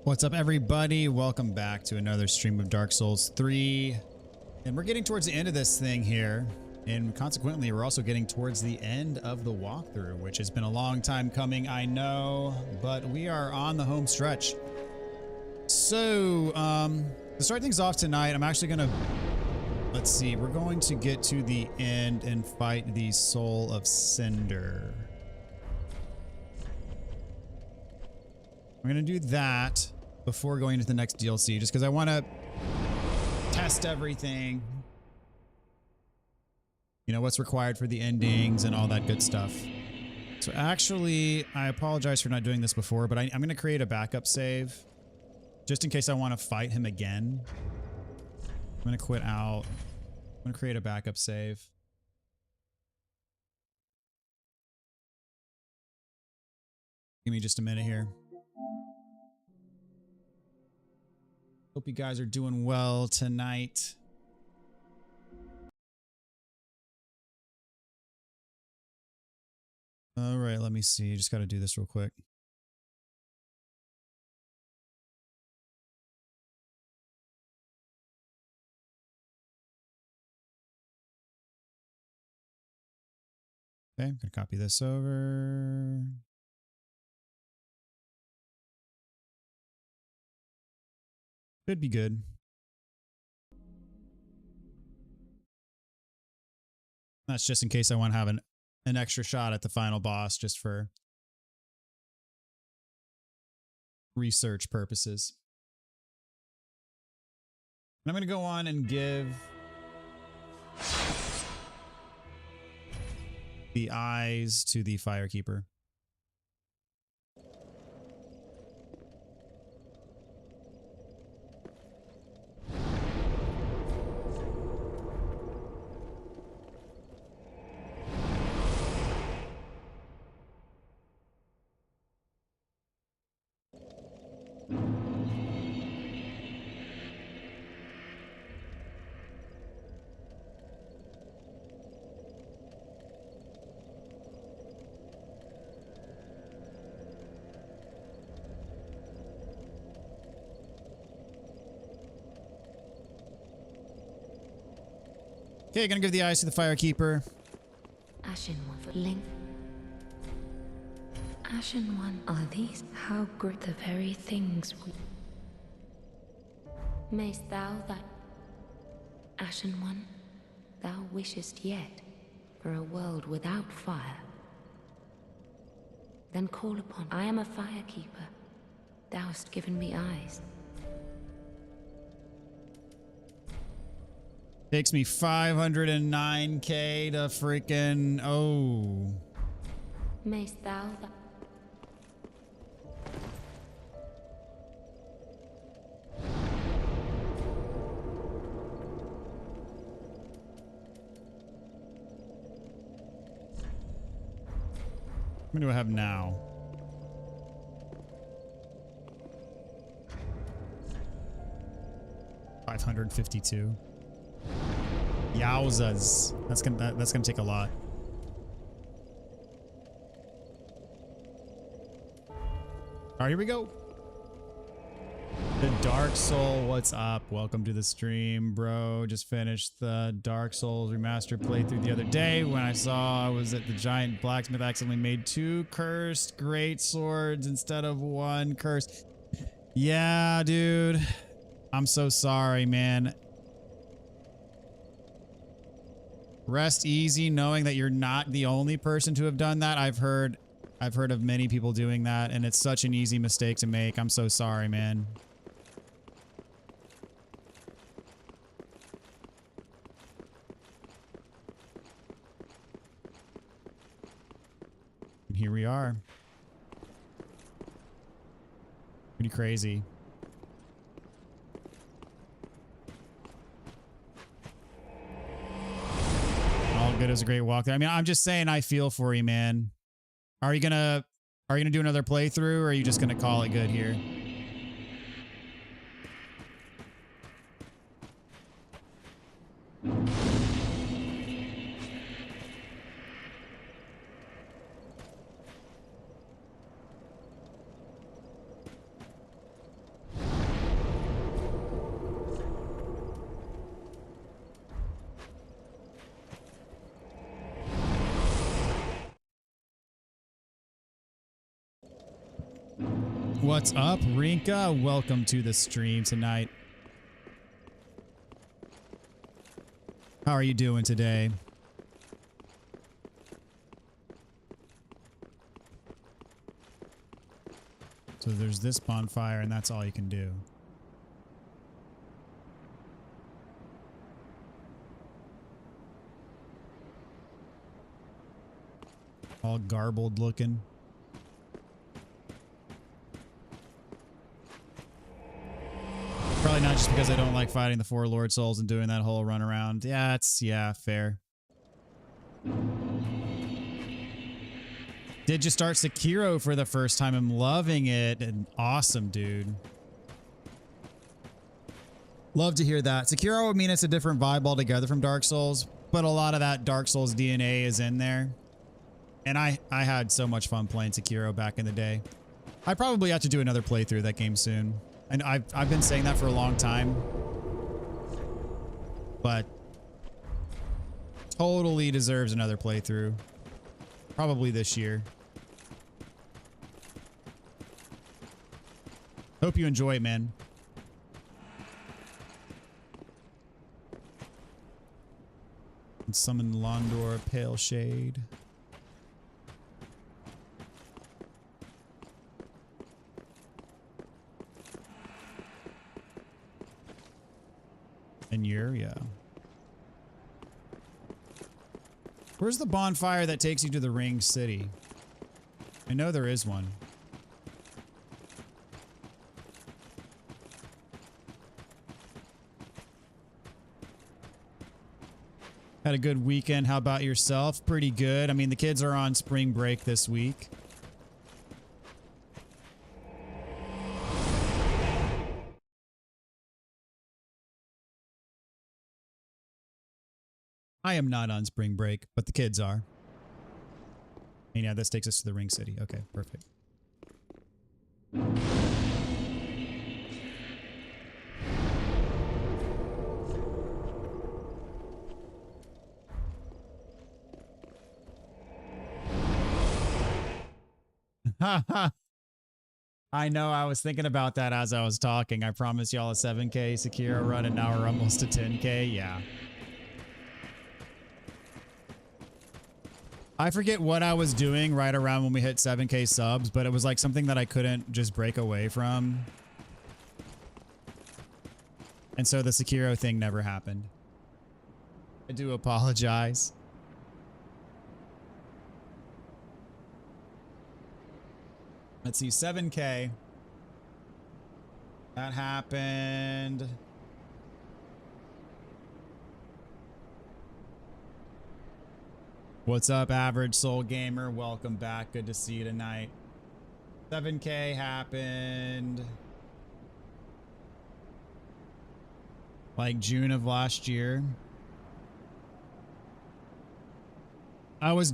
What's up, everybody? Welcome back to another stream of Dark Souls 3. And we're getting towards the end of this thing here. And consequently, we're also getting towards the end of the walkthrough, which has been a long time coming, I know. But we are on the home stretch. So, to start things off tonight, I'm actually going to... Let's see. We're going to get to the end and fight the Soul of Cinder. I'm going to do that before going into the next DLC, just because I want to test everything. You know, what's required for the endings and all that good stuff. So actually, I apologize for not doing this before, but I'm going to create a backup save just in case I want to fight him again. I'm going to quit out. I'm going to create a backup save. Give me just a minute here. Hope you guys are doing well tonight. All right, let me see. Just got to do this real quick. Okay, I'm going to copy this over. Should be good. That's just in case I want to have an extra shot at the final boss, just for research purposes. And I'm going to go on and give the eyes to the Firekeeper. Okay, gonna give the eyes to the Firekeeper. Ashen one for link. Ashen one, are these? How great the very things we... Mayst thou that... Ashen one, thou wishest yet for a world without fire. Then call upon... I am a Firekeeper. Thou hast given me eyes. Takes me 509k to freaking... Oh. Mayst thou that... How many do I have now? $552. Yowzas. That's gonna take a lot. Alright, here we go. The Dark Soul, what's up? Welcome to the stream, bro. Just finished the Dark Souls remastered playthrough the other day when I saw I was at the giant blacksmith accidentally made 2 cursed great swords instead of 1 cursed. Yeah, dude. I'm so sorry, man. Rest easy knowing that you're not the only person to have done that. I've heard of many people doing that, and it's such an easy mistake to make. I'm so sorry, man. And here we are. Pretty crazy. All good. It was a great walk there. I mean, I'm just saying I feel for you, man. Are you gonna do another playthrough, or are you just gonna call it good here? What's up, Rinka? Welcome to the stream tonight. How are you doing today? So there's this bonfire, and that's all you can do. All garbled looking. Probably not just because I don't like fighting the 4 Lord Souls and doing that whole run around. Yeah, yeah, fair. Did you start Sekiro for the first time? I'm loving it. And awesome, dude. Love to hear that. Sekiro, I mean, it's a different vibe altogether from Dark Souls, but a lot of that Dark Souls DNA is in there. And I had so much fun playing Sekiro back in the day. I probably have to do another playthrough of that game soon. And I've been saying that for a long time. But totally deserves another playthrough. Probably this year. Hope you enjoy it, man. And summon Londor Pale Shade. And yeah. Where's the bonfire that takes you to the Ring City? I know there is one. Had a good weekend. How about yourself? Pretty good. I mean, the kids are on spring break this week. I am not on spring break, but the kids are. And yeah, this takes us to the Ring City. Okay, perfect. I know, I was thinking about that as I was talking. I promised y'all a 7K Sekiro run, and now we're almost to 10K. Yeah. I forget what I was doing right around when we hit 7K subs, but it was like something that I couldn't just break away from. And so the Sekiro thing never happened. I do apologize. Let's see, 7K. That happened. What's up, Average Soul Gamer? Welcome back. Good to see you tonight. 7K happened like June of last year. I was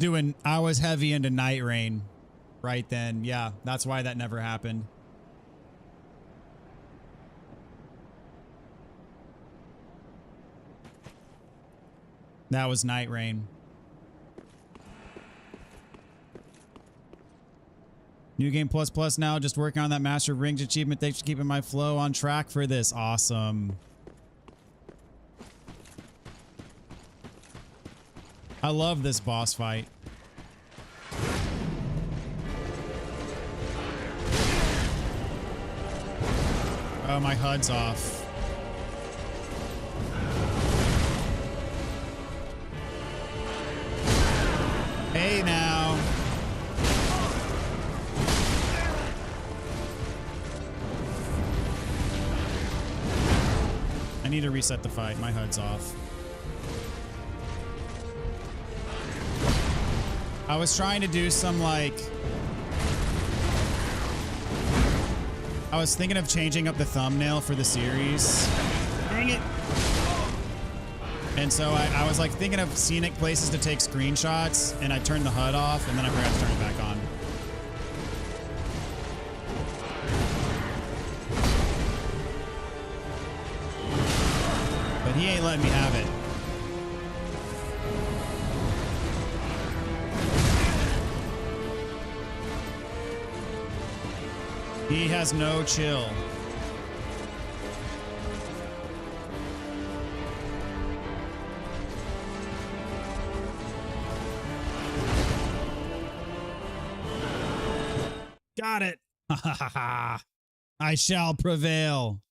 heavy into Night Rain right then. Yeah, that's why that never happened. That was Night Rain. New Game Plus Plus now, just working on that Master of Rings achievement. Thanks for keeping my flow on track for this. Awesome. I love this boss fight. Oh, my HUD's off. Hey now. I need to reset the fight. My HUD's off. I was trying to do some like... I was thinking of changing up the thumbnail for the series. Dang it. And so I was like thinking of scenic places to take screenshots, and I turned the HUD off, and then I forgot to turn it back on. But he ain't letting me have it. He has no chill. Got it. I shall prevail.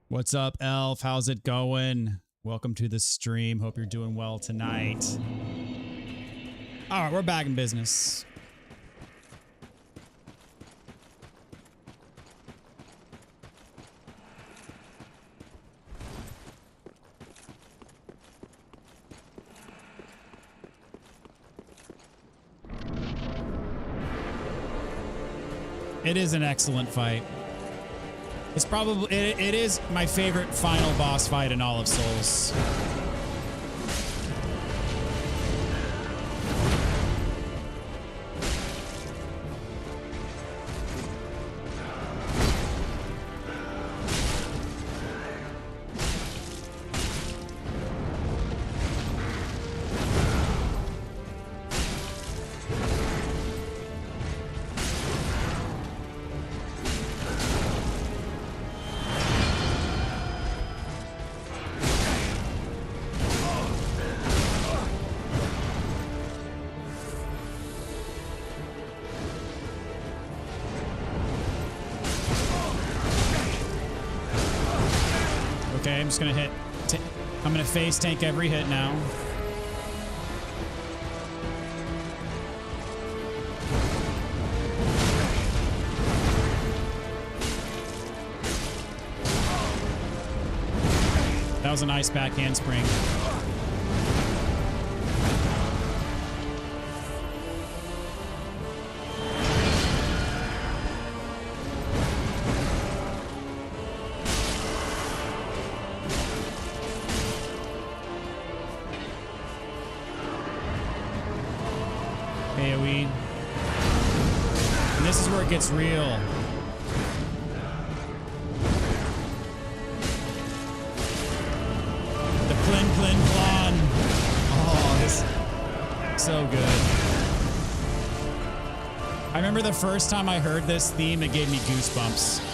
What's up, Elf? How's it going? Welcome to the stream. Hope you're doing well tonight. All right, we're back in business. It is an excellent fight. It's probably, it is my favorite final boss fight in all of Souls. Okay, I'm just gonna hit. I'm gonna face tank every hit now. That was a nice back handspring. AoE. And this is where it gets real. The plin plin plon. Oh, this is so good. I remember the first time I heard this theme, it gave me goosebumps.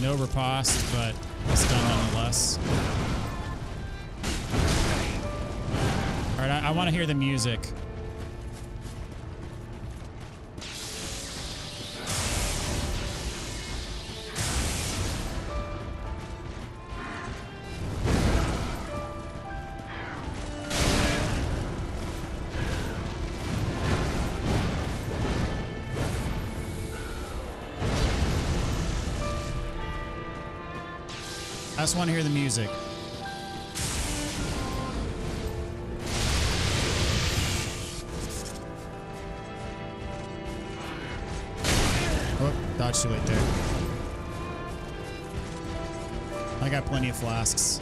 No riposte, but it's done nonetheless. All right, I want to hear the music. I just want to hear the music. Oh, dodge too late there. I got plenty of flasks.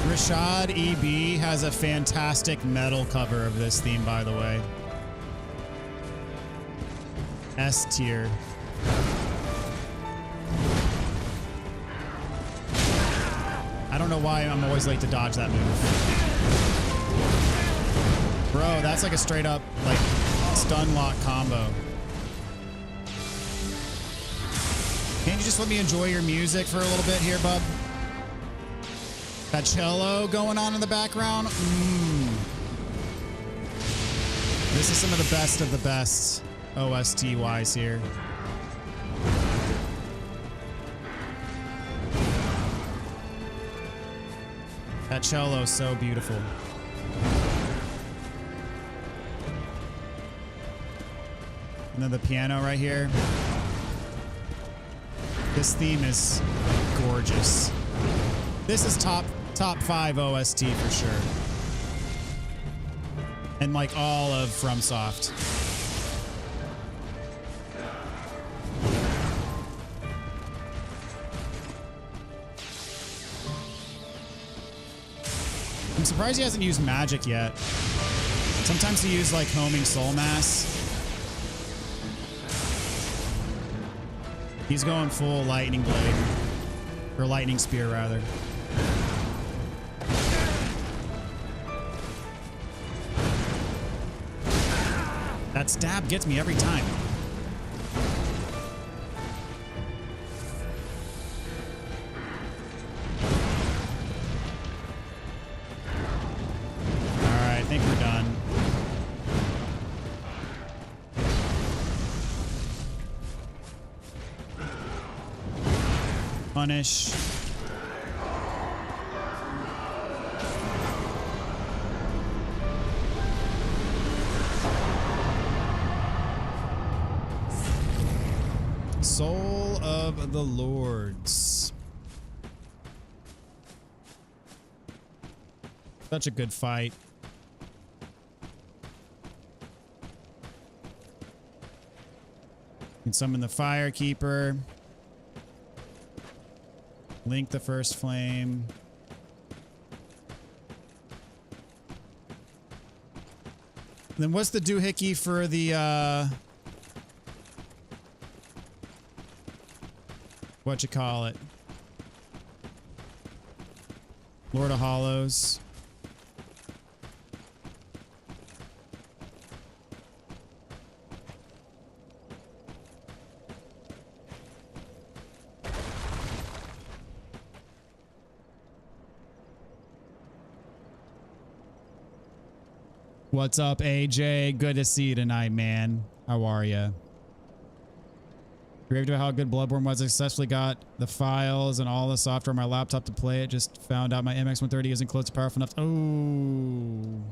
Rashad EB has a fantastic metal cover of this theme, by the way. S tier. I don't know why I'm always late to dodge that move. Bro, that's like a straight up like stun lock combo. Can't you just let me enjoy your music for a little bit here, bub? That cello going on in the background. This is some of the best OST-wise here. That cello is so beautiful. And then the piano right here. This theme is gorgeous. This is top 5 OST for sure. And like all of FromSoft. I'm surprised he hasn't used magic yet. Sometimes he used like homing soul mass. He's going full lightning blade. Or lightning spear rather. That stab gets me every time. Alright, I think we're done. Punish. Soul of the Lords. Such a good fight. You can summon the Firekeeper. Link the first flame. Then what's the doohickey for the what you call it? Lord of Hollows. What's up, AJ? Good to see you tonight, man. How are you? Raved about how good Bloodborne was. I successfully got the files and all the software on my laptop to play it. Just found out my MX130 isn't close to powerful enough. Oh.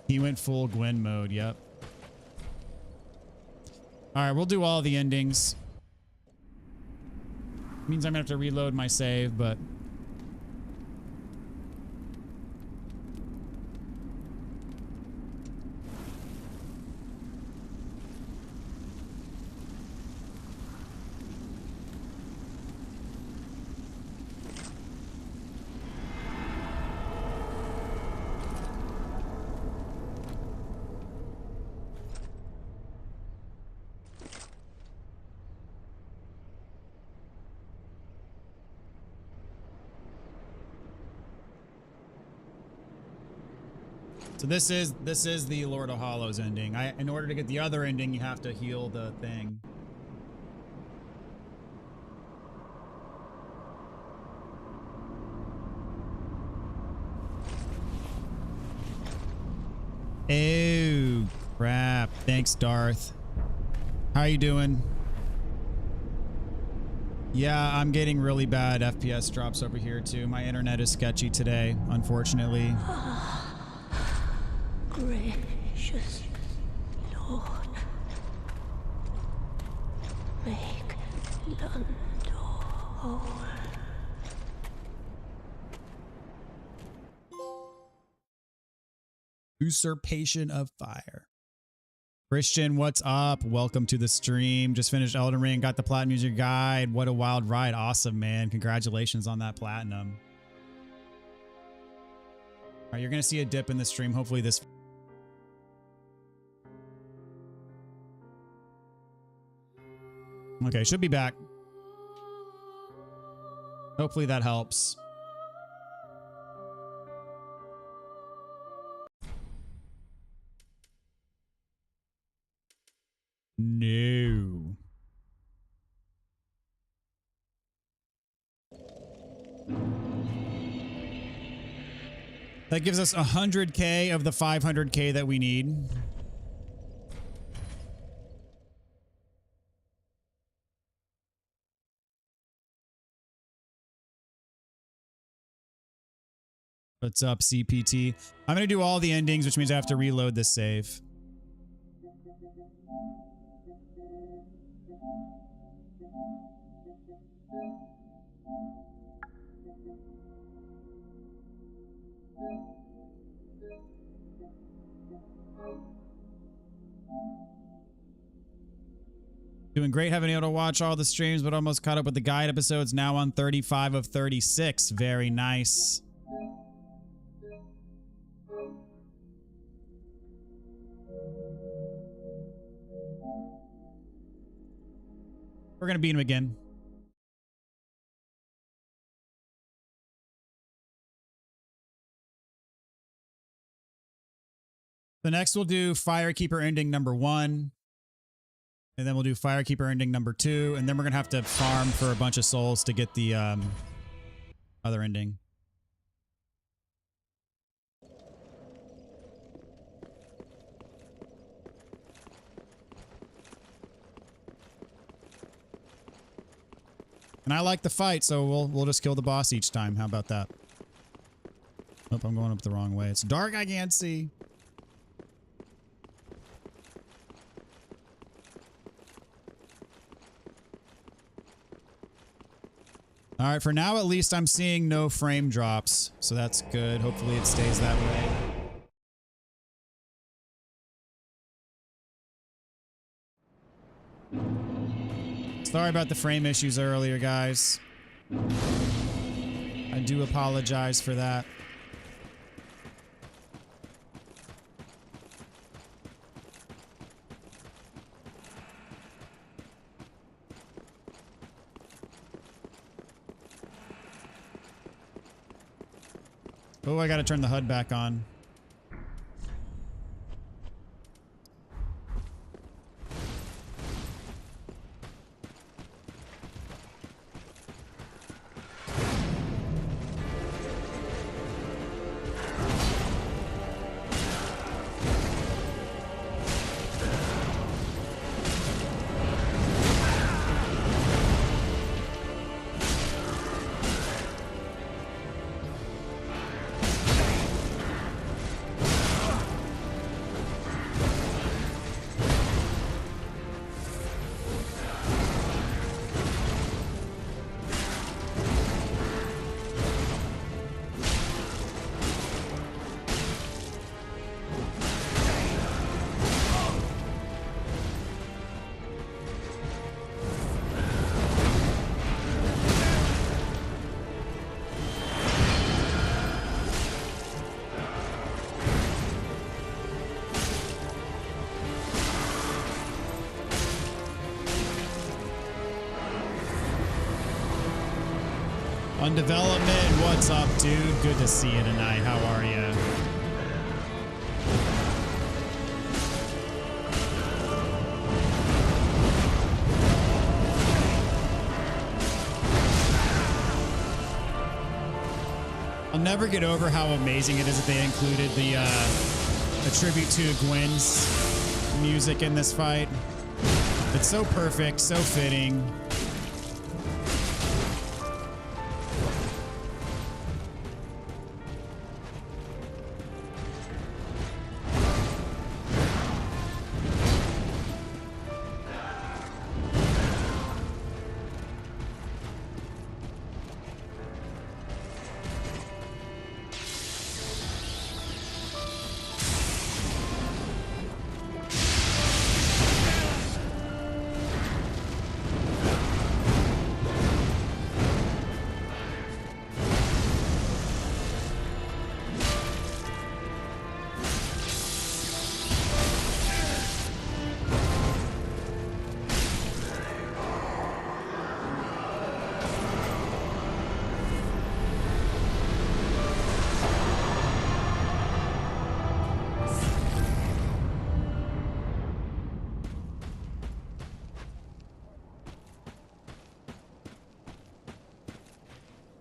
He went full Gwen mode. Yep. All right, we'll do all the endings. Means I'm gonna have to reload my save, but so this is the Lord of Hollows ending. In order to get the other ending, you have to heal the thing. Oh crap! Thanks, Darth. How you doing? Yeah, I'm getting really bad FPS drops over here too. My internet is sketchy today, unfortunately. Gracious Lord, make London whole. Usurpation of Fire. Christian, what's up? Welcome to the stream. Just finished Elden Ring, got the Platinum User Guide. What a wild ride. Awesome, man. Congratulations on that Platinum. All right, you're going to see a dip in the stream. Hopefully this... Okay, should be back. Hopefully that helps. No. That gives us 100K of the 500K that we need. What's up, CPT? I'm going to do all the endings, which means I have to reload this save. Doing great, having been able to watch all the streams, but almost caught up with the guide episodes. Now on 35 of 36. Very nice. We're going to beat him again. The next we'll do Firekeeper ending number 1. And then we'll do Firekeeper ending number 2. And then we're going to have to farm for a bunch of souls to get the other ending. And I like the fight, so we'll just kill the boss each time. How about that? Oh, I'm going up the wrong way. It's dark, I can't see. All right, for now at least I'm seeing no frame drops, so that's good. Hopefully it stays that way. Sorry about the frame issues earlier, guys. I do apologize for that. Oh, I gotta turn the HUD back on. On development, what's up, dude? Good to see you tonight. How are you? I'll never get over how amazing it is that they included the a tribute to Gwen's music in this fight. It's so perfect, so fitting.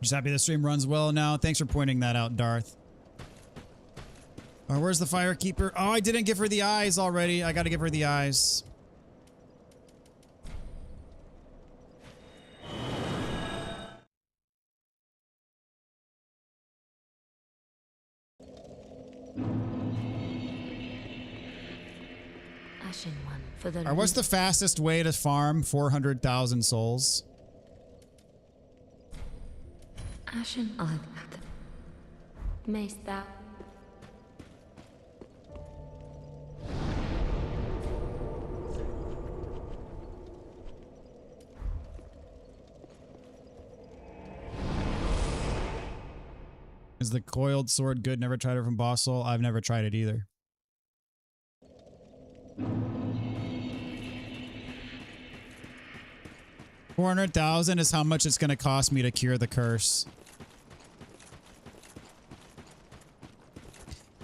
Just happy the stream runs well now. Thanks for pointing that out, Darth. Where's the Firekeeper? Oh, I didn't give her the eyes already. I gotta give her the eyes. Ashen One for the Or what's the fastest way to farm 400,000 souls? Ashen Earth. Mayst thou Is the coiled sword good? Never tried it from boss soul. I've never tried it either. $400,000 is how much it's going to cost me to cure the curse.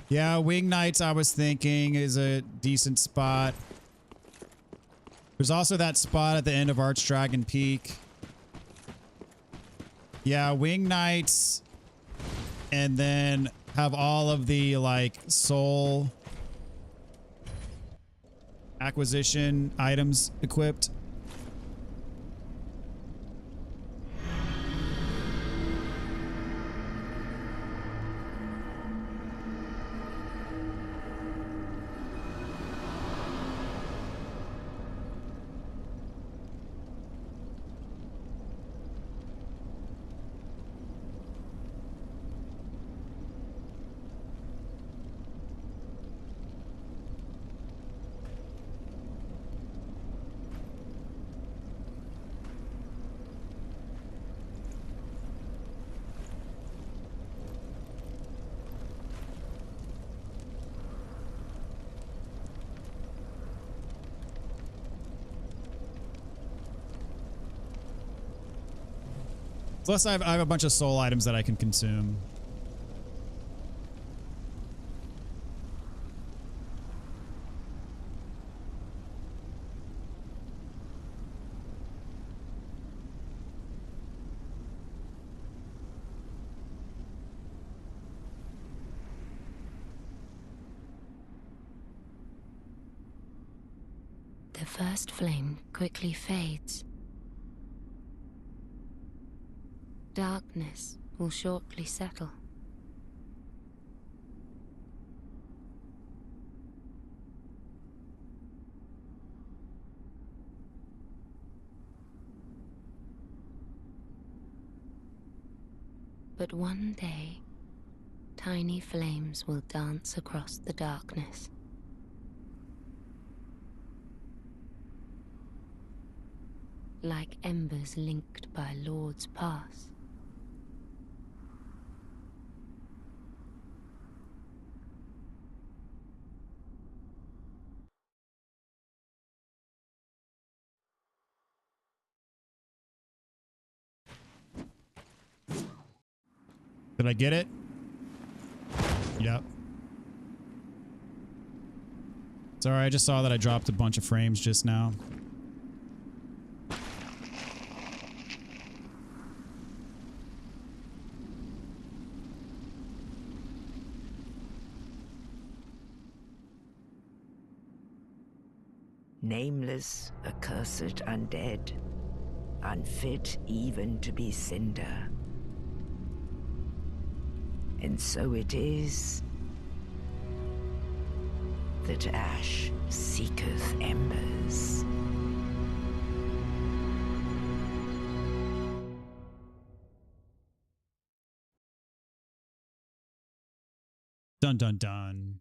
Yeah, Wing Knights, I was thinking, is a decent spot. There's also that spot at the end of Archdragon Peak. Yeah, Wing Knights. And then have all of the, like, soul acquisition items equipped. Plus, I have a bunch of soul items that I can consume. the first flame quickly fades. Darkness will shortly settle. But one day, tiny flames will dance across the darkness. Like embers linked by Lord's Pass. Did I get it? Yep. Sorry, I just saw that I dropped a bunch of frames just now. Nameless, accursed undead, unfit even to be Cinder. And so it is that ash seeketh embers. Dun dun dun.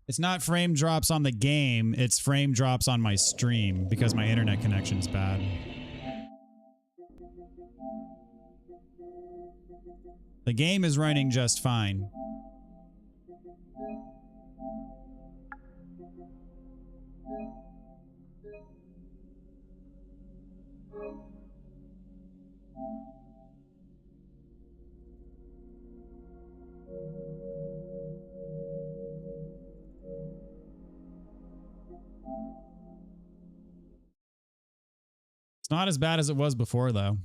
It's not frame drops on the game, it's frame drops on my stream because my internet connection's bad. The game is running just fine. It's not as bad as it was before, though.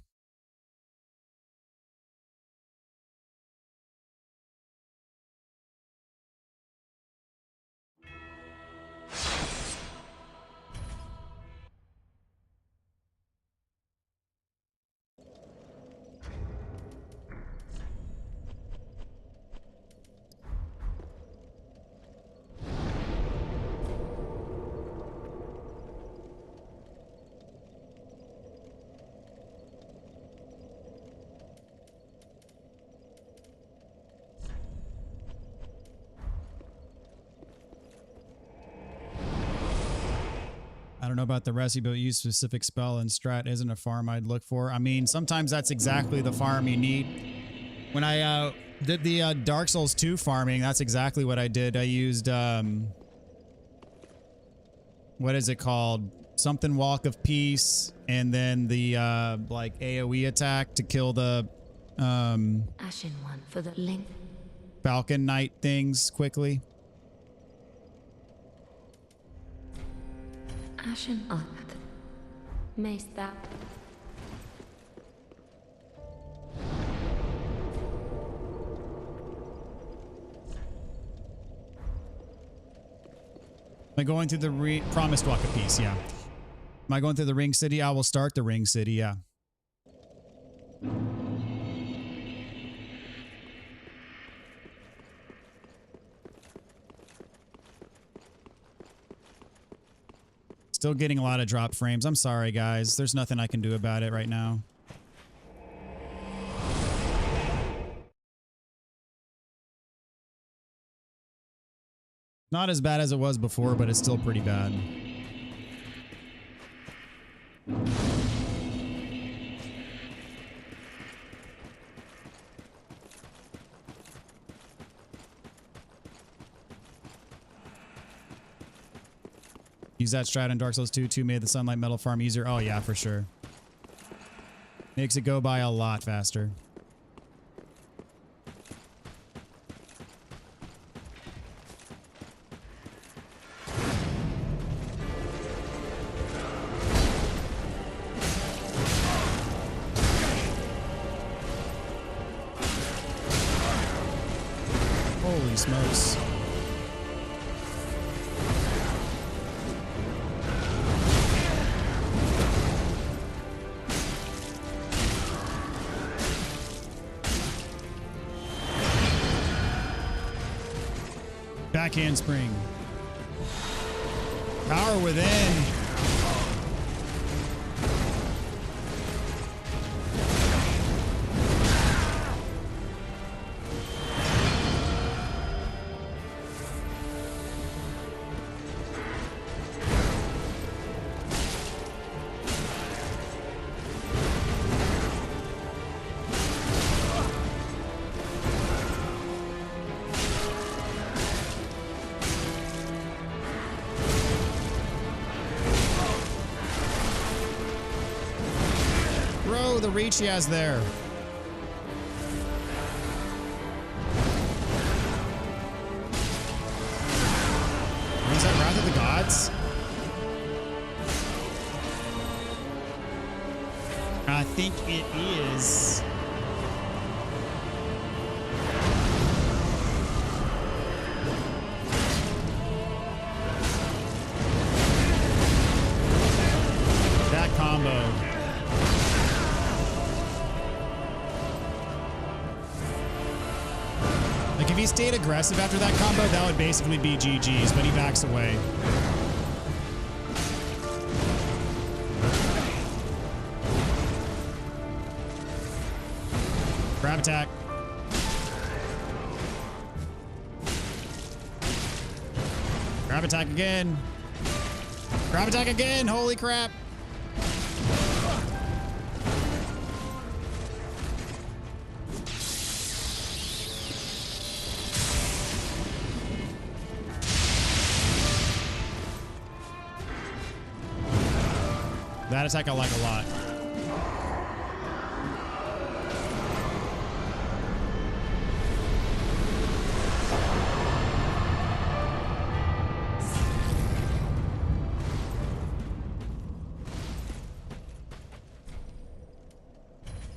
know about the rest, but use specific spell and strat isn't a farm I'd look for. I mean, sometimes that's exactly the farm you need. When I did the Dark Souls 2 farming, that's exactly what I did. I used, what is it called? Something Walk of Peace, and then the like AoE attack to kill the Ashen one for the link. Falcon Knight things quickly. Ashen Earth. Mayst thou. Am I going through the promised Walk of Peace? Yeah. Am I going through the Ring City? I will start the Ring City, yeah. Still getting a lot of drop frames. I'm sorry, guys. There's nothing I can do about it right now. Not as bad as it was before, but it's still pretty bad. Use that strat in Dark Souls 2. 2 made the Sunlight Metal farm easier. Oh yeah, for sure. Makes it go by a lot faster. Holy smokes. Backhand spring. Power within. Bro, the reach he has there. Is that Wrath of the Gods? I think it is. That combo. Like, if he stayed aggressive after that combo, that would basically be GG's, but he backs away. Grab attack. Grab attack again. Grab attack again. Holy crap. That attack I like a lot.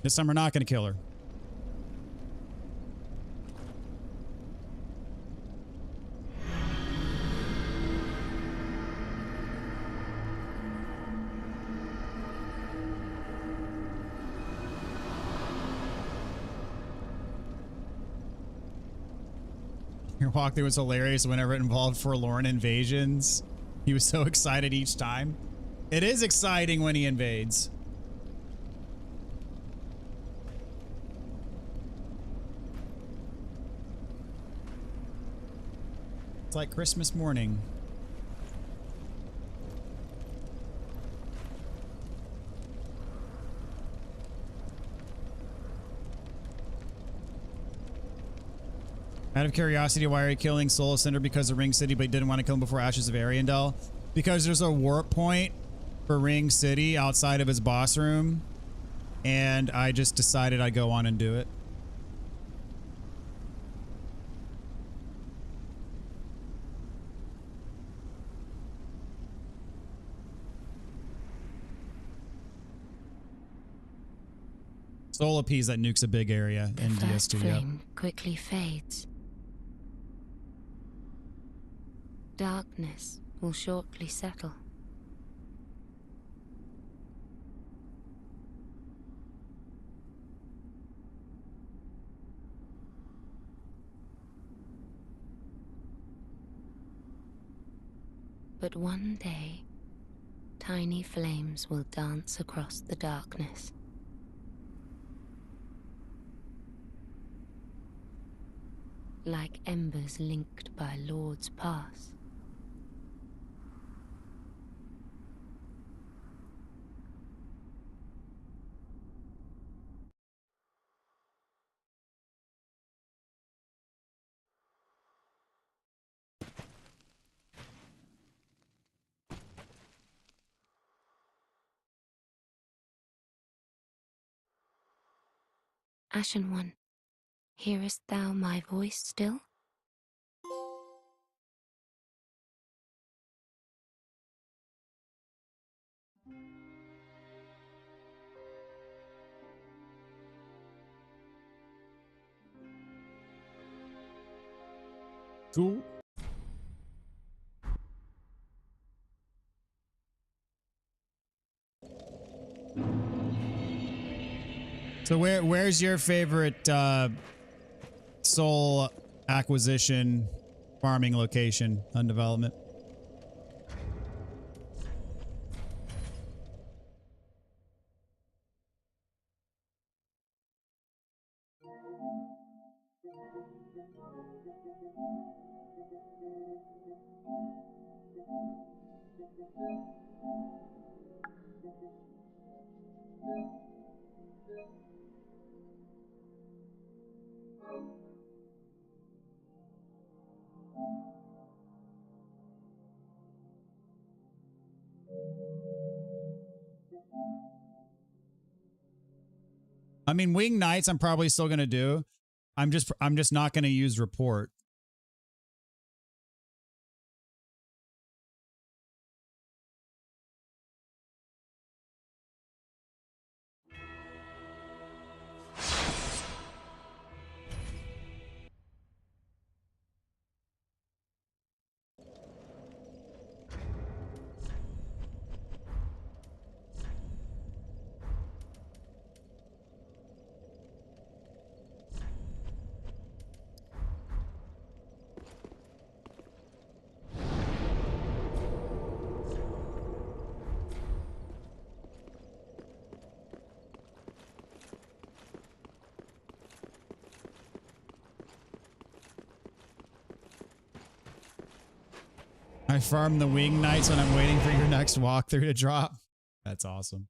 This time we're not going to kill her. Your walkthrough was hilarious whenever it involved forlorn invasions. He was so excited each time. It is exciting when he invades. It's like Christmas morning. Out of curiosity, why are you killing Soul Cinder because of Ring City, but you didn't want to kill him before Ashes of Ariandel? Because there's a warp point for Ring City outside of his boss room, and I just decided I'd go on and do it. Soul appease that nukes a big area in The first DS2. Yep. flame quickly fades. Darkness will shortly settle. But one day, tiny flames will dance across the darkness. Like embers linked by Lord's Pass. Ashen One, hearest thou my voice still? Cool. So where's your favorite soul acquisition farming location on development? I mean, Wing Knights I'm probably still gonna do. I'm just not gonna use report. I farm the Wing Knights when I'm waiting for your next walkthrough to drop. That's awesome.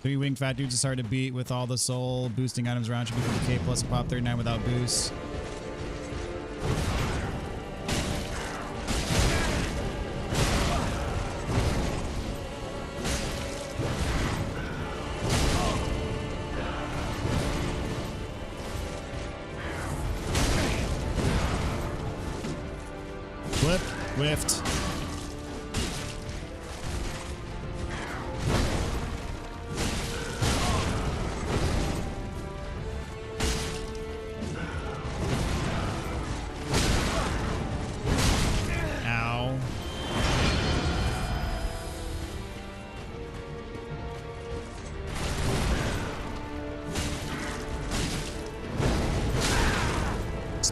Three winged fat dudes is hard to beat with all the soul boosting items around. Should be 50k plus pop 39 without boost. Flip, whiffed.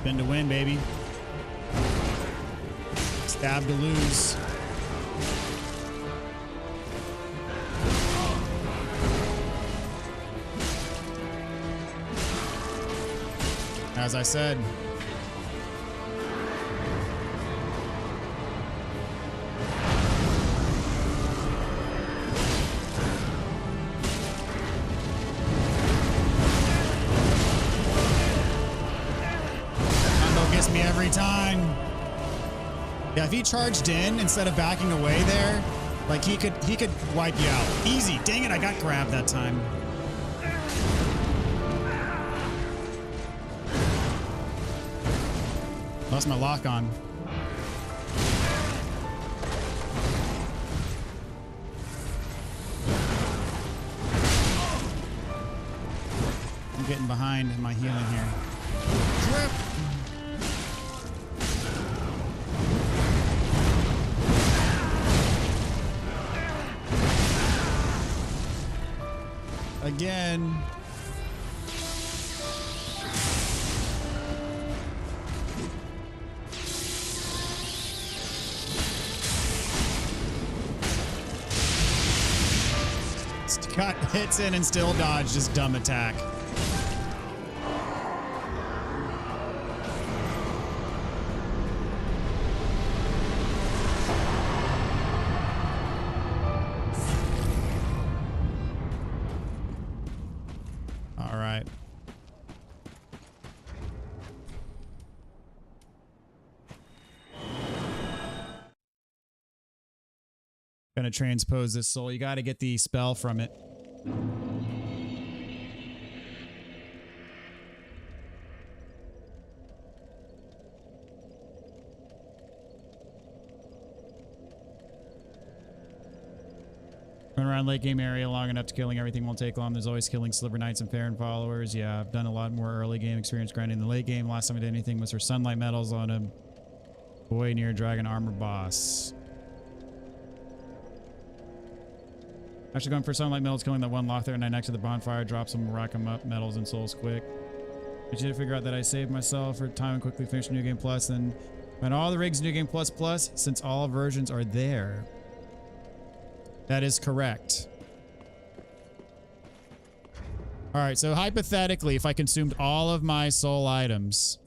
Spin to win, baby. Stab to lose. As I said. Combo gets me every time. Yeah, if he charged in instead of backing away there, like he could wipe you out. Easy. Dang it, I got grabbed that time. Lost my lock on. I'm getting behind in my healing here. Drip. Again. Got hits in and still dodged his dumb attack. All right. Gonna transpose this soul. You got to get the spell from it. Run around late game area long enough to killing everything won't take long. There's always killing Sliver Knights and Farron followers. Yeah, I've done a lot more early game experience grinding in the late game. Last time I did anything was for sunlight medals on a boy near dragon armor boss. Actually going for sunlight medals, killing that one lock there, and I next to the bonfire, drop some, rack them up, medals and souls quick. But you did figure out that I saved myself for time and quickly finished New Game Plus, and went all the rigs New Game Plus Plus since all versions are there. That is correct. All right, so hypothetically, if I consumed all of my soul items,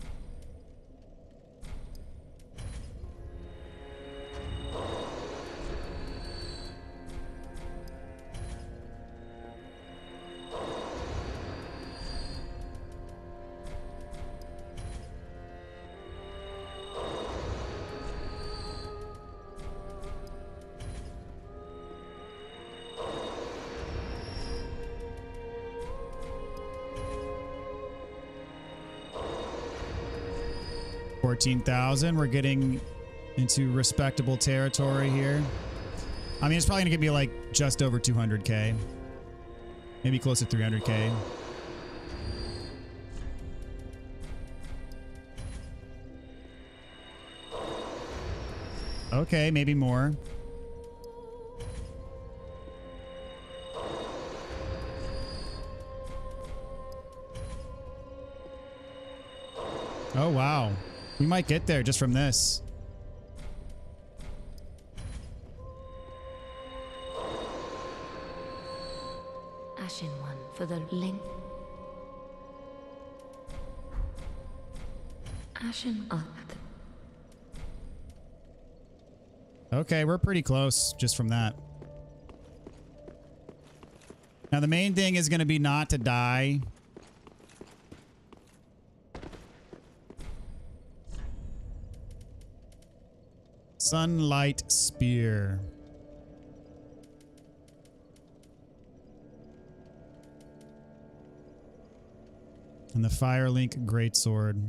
$14,000. We're getting into respectable territory here. I mean, it's probably gonna get me like just over 200K, maybe close to 300K. Okay, maybe more. Oh, wow. We might get there just from this. Ashen One for the link. Ashen Earth. Okay, we're pretty close just from that. Now, the main thing is going to be not to die. Sunlight Spear. And the Firelink Greatsword.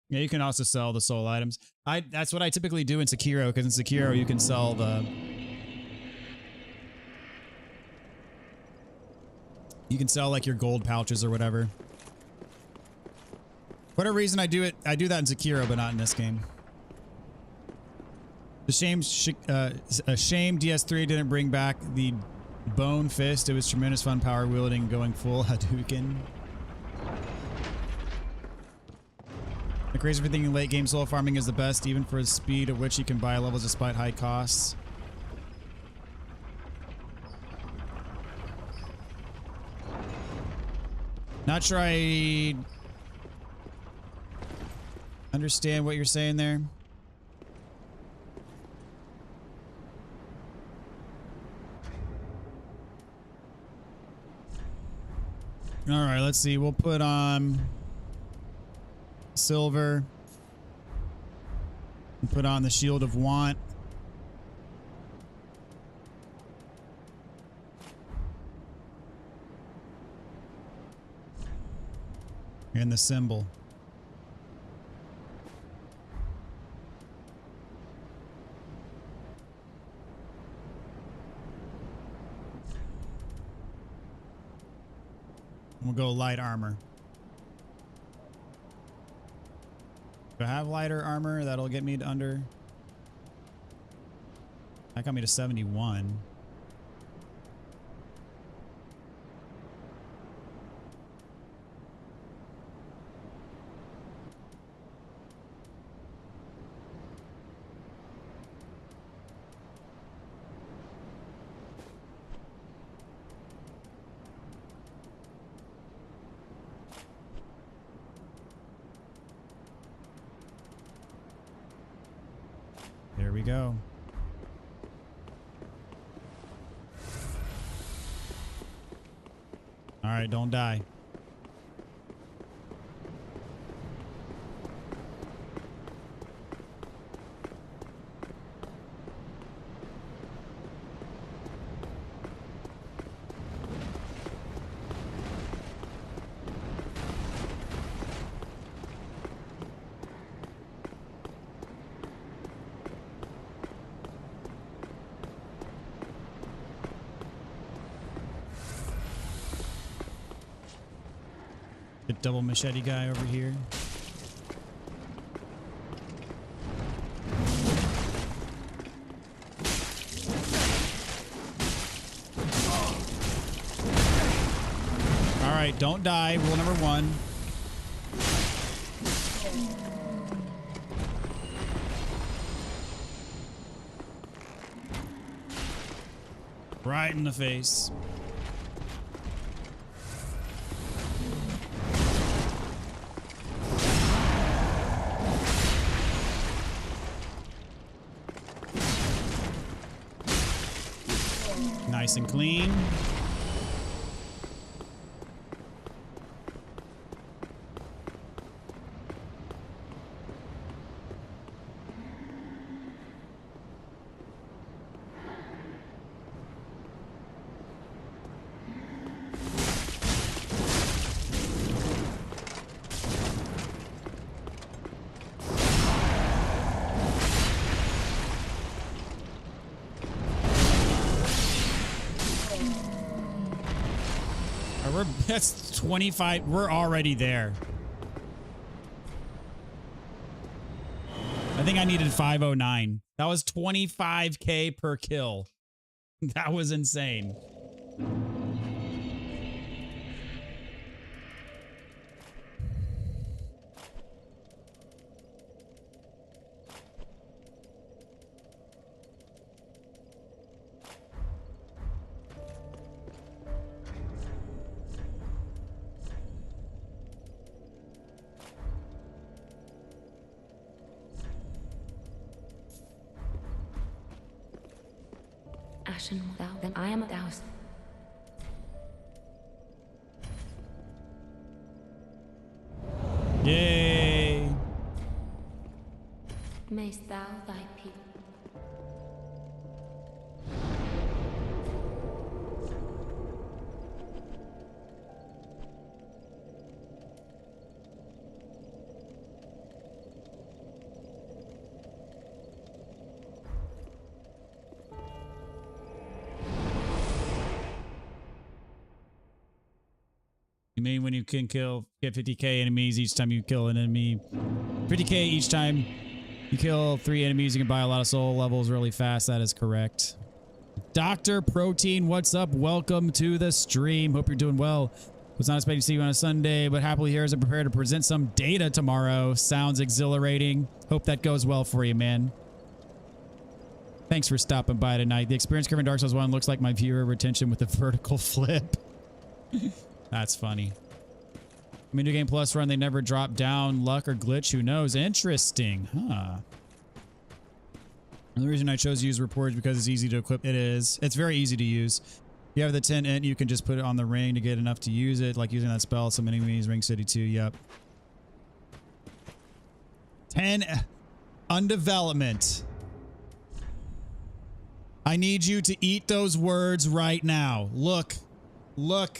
Yeah, you can also sell the soul items. That's what I typically do in Sekiro, because in Sekiro you can sell the... You can sell like your gold pouches or whatever. For whatever reason I do that in Sekiro, but not in this game. A shame DS3 didn't bring back the Bone Fist. It was tremendous fun power wielding, going full Hadouken. The crazy for thinking late game soul farming is the best, even for the speed at which you can buy levels despite high costs. Not sure I understand what you're saying there. All right, let's see. We'll put on silver. And put on the Shield of Want. And the symbol. We'll go light armor. Do I have lighter armor? That'll get me to under. That got me to 71. There we go. All right, don't die. Get double machete guy over here. All right, don't die. Rule number 1. Right in the face. Nice and clean. That's 25. We're already there. I think I needed 509. That was 25k per kill. That was insane. Ashen thou, then I am a thousand. Yay! Mayst thou thy people. mean when you can get 50k enemies each time you kill an enemy. 50k each time you kill 3 enemies, you can buy a lot of soul levels really fast. That is correct. Dr. Protein, what's up? Welcome to the stream. Hope you're doing well. Was not expecting to see you on a Sunday, but happily here as I prepare to present some data tomorrow. Sounds exhilarating. Hope that goes well for you, man. Thanks for stopping by tonight. The experience curve in Dark Souls 1 looks like my viewer retention with the vertical flip. That's funny. I mean, New Game Plus run, they never drop down. Luck or glitch, who knows? Interesting, huh? And the reason I chose to use Rapport is because it's easy to equip. It is. It's very easy to use. You have the 10 int, you can just put it on the ring to get enough to use it, like using that spell. Some enemies, Ring City 2, yep. 10 undevelopment. I need you to eat those words right now. Look. Look.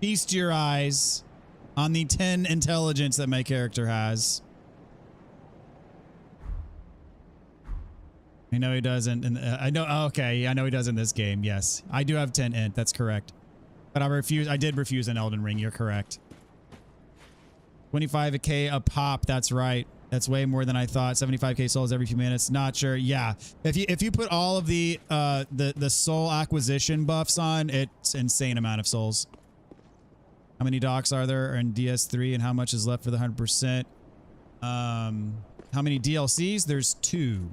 Feast your eyes on the 10 intelligence that my character has. I know he doesn't, and I know. Okay, I know he does in this game. Yes, I do have 10 int. That's correct. But I refuse. I did refuse an Elden Ring. You're correct. 25k a pop. That's right. That's way more than I thought. 75k souls every few minutes. Not sure. Yeah. If you put all of the soul acquisition buffs on, it's insane amount of souls. How many docks are there in DS3, and how much is left for the 100%? How many DLCs? There's 2.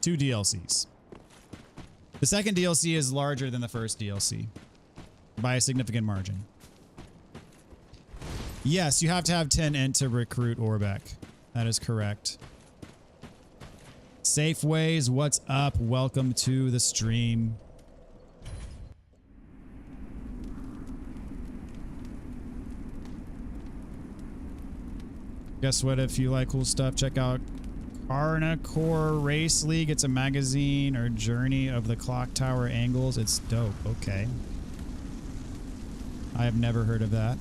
2 DLCs. The second DLC is larger than the first DLC by a significant margin. Yes, you have to have 10 int to recruit Orbeck. That is correct. Safeways, what's up? Welcome to the stream. Guess what? If you like cool stuff, check out Carnacore Race League. It's a magazine or journey of the clock tower angles. It's dope. Okay. I have never heard of that.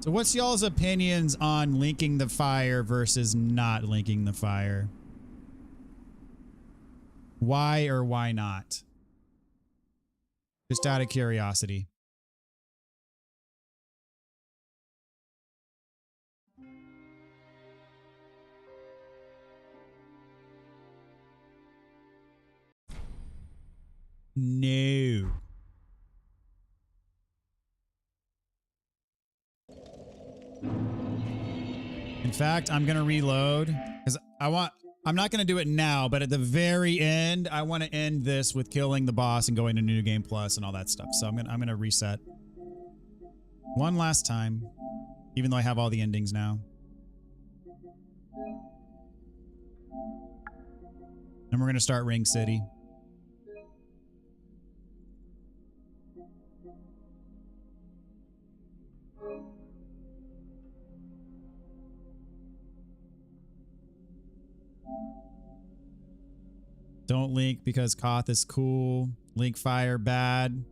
So what's y'all's opinions on linking the fire versus not linking the fire? Why or why not? Just out of curiosity. No. In fact, I'm going to reload because I'm not going to do it now, but at the very end, I want to end this with killing the boss and going to New Game Plus and all that stuff. So I'm going to reset one last time, even though I have all the endings now. And we're going to start Ring City. Don't link because Koth is cool. Link fire bad.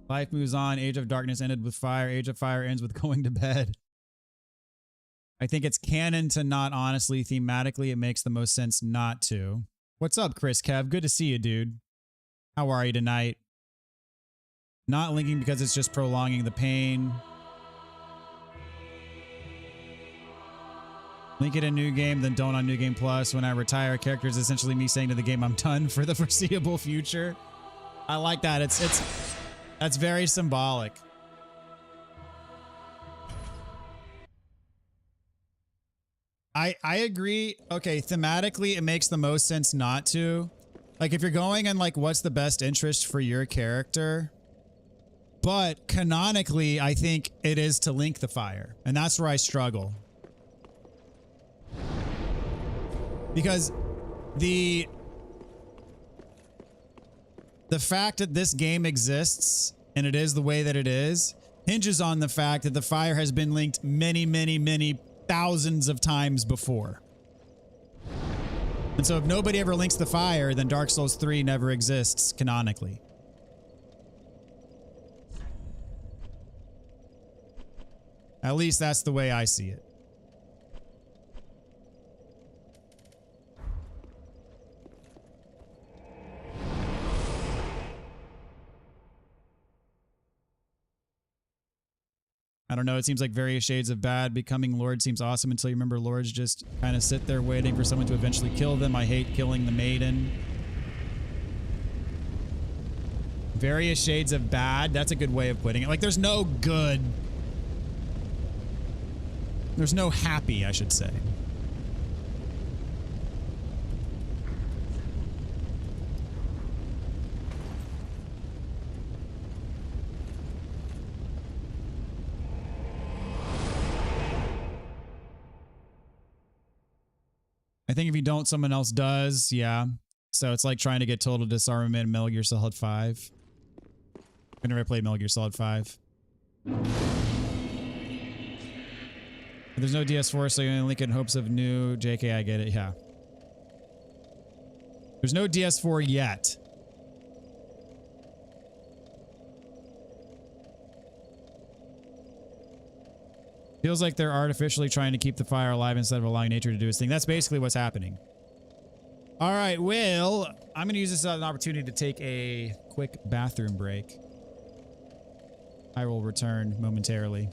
Life moves on. Age of Darkness ended with fire. Age of Fire ends with going to bed. I think it's canon to not, honestly. Thematically, it makes the most sense not to. What's up, Chris Kev? Good to see you, dude. How are you tonight? Not linking because it's just prolonging the pain. Link it in New Game, then don't on New Game Plus. When I retire, a character is essentially me saying to the game, I'm done for the foreseeable future. I like that. That's very symbolic. I agree. Okay, thematically, it makes the most sense not to. Like, if you're going and like, what's the best interest for your character? But canonically, I think it is to link the fire. And that's where I struggle. Because the fact that this game exists and it is the way that it is hinges on the fact that the fire has been linked many, many, many thousands of times before. And so if nobody ever links the fire, then Dark Souls 3 never exists canonically. At least that's the way I see it. I don't know, it seems like various shades of bad. Becoming Lord seems awesome until you remember Lords just kind of sit there waiting for someone to eventually kill them. I hate killing the maiden. Various shades of bad, that's a good way of putting it. Like, there's no good. There's no happy, I should say. I think if you don't, someone else does. Yeah. So it's like trying to get total disarmament in Metal Gear Solid 5. I never played Metal Gear Solid 5. There's no DS4, so you only link in hopes of new. JK, I get it. Yeah. There's no DS4 yet. Feels like they're artificially trying to keep the fire alive instead of allowing nature to do its thing. That's basically what's happening. All right, well, I'm going to use this as an opportunity to take a quick bathroom break. I will return momentarily.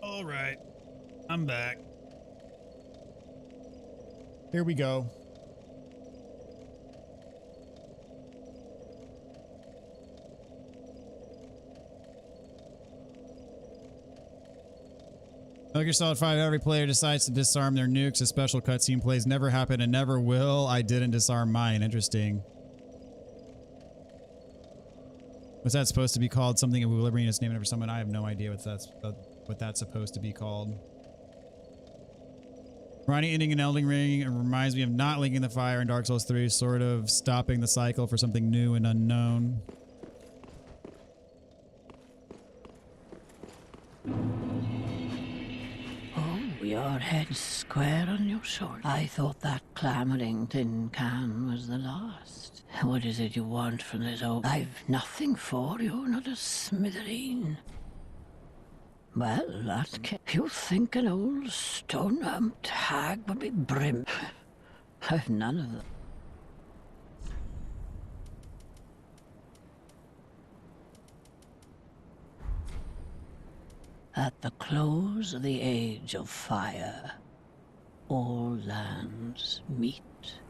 All right, I'm back. Here we go. Metal Gear Solid 5, every player decides to disarm their nukes. A special cutscene plays never happen and never will. I didn't disarm mine. Interesting. What's that supposed to be called? Something in Equilibrium is naming it for someone. I have no idea what that's supposed to be called. Ronnie ending an Elden Ring. It reminds me of not linking the fire in Dark Souls 3, sort of stopping the cycle for something new and unknown. Your head's square on your shoulder. I thought that clamoring tin can was the last. What is it you want from this old... I've nothing for you, not a smithereen. Well, that you think an old stone-humped hag would be brim. I've none of them. At the close of the Age of Fire, all lands meet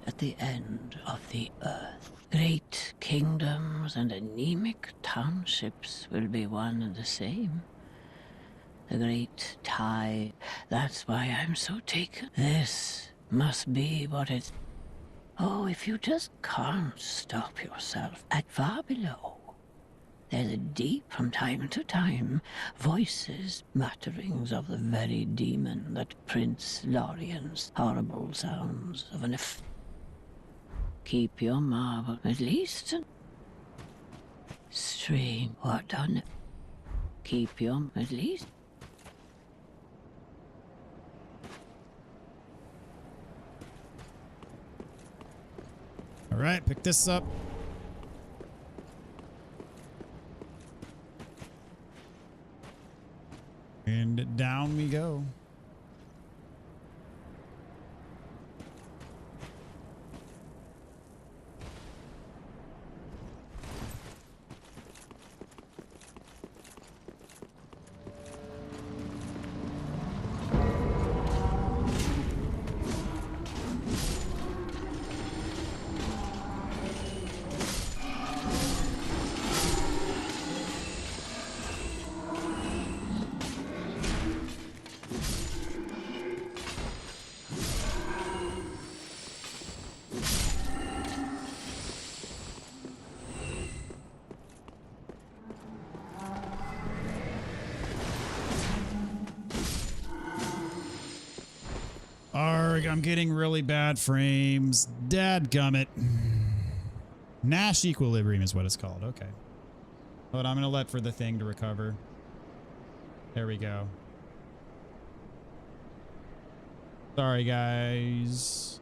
at the end of the earth. Great kingdoms and anemic townships will be one and the same. The great tide, that's why I'm so taken. This must be what it's... Oh, if you just can't stop yourself at far below, There's deep from time to time voices, mutterings of the very demon that Prince Lorien's horrible sounds of an keep your marvel, at least. Stream what on keep your at least. All right, pick this up. And down we go. Arg, I'm getting really bad frames. Dadgummit. Nash equilibrium is what it's called. Okay. But I'm going to let for the thing to recover. There we go. Sorry, guys.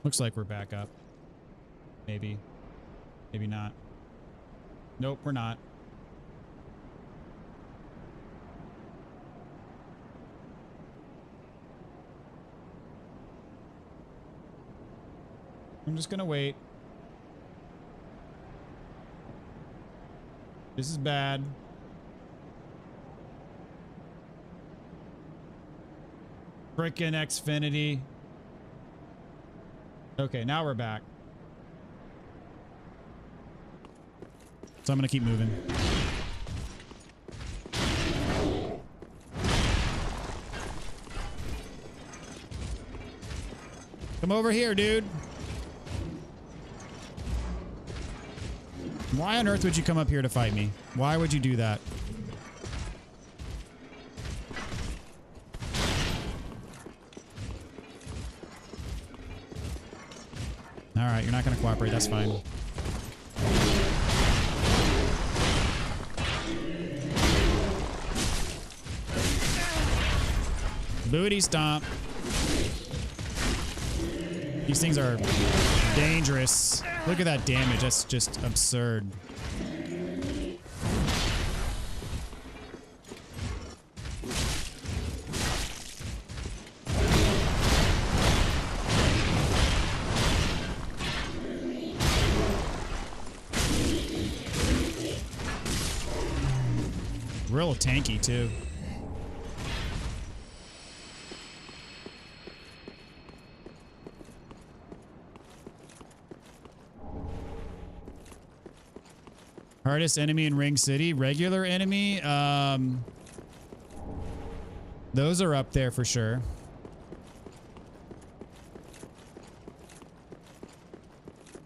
Looks like we're back up. Maybe. Maybe not. Nope, we're not. I'm just gonna wait. This is bad. Frickin' Xfinity. Okay, now we're back. So I'm gonna keep moving. Come over here, dude. Why on earth would you come up here to fight me? Why would you do that? All right, you're not going to cooperate. That's fine. Booty stomp. These things are dangerous. Look at that damage. That's just absurd. Real tanky too. Hardest enemy in Ring City. Regular enemy. Those are up there for sure.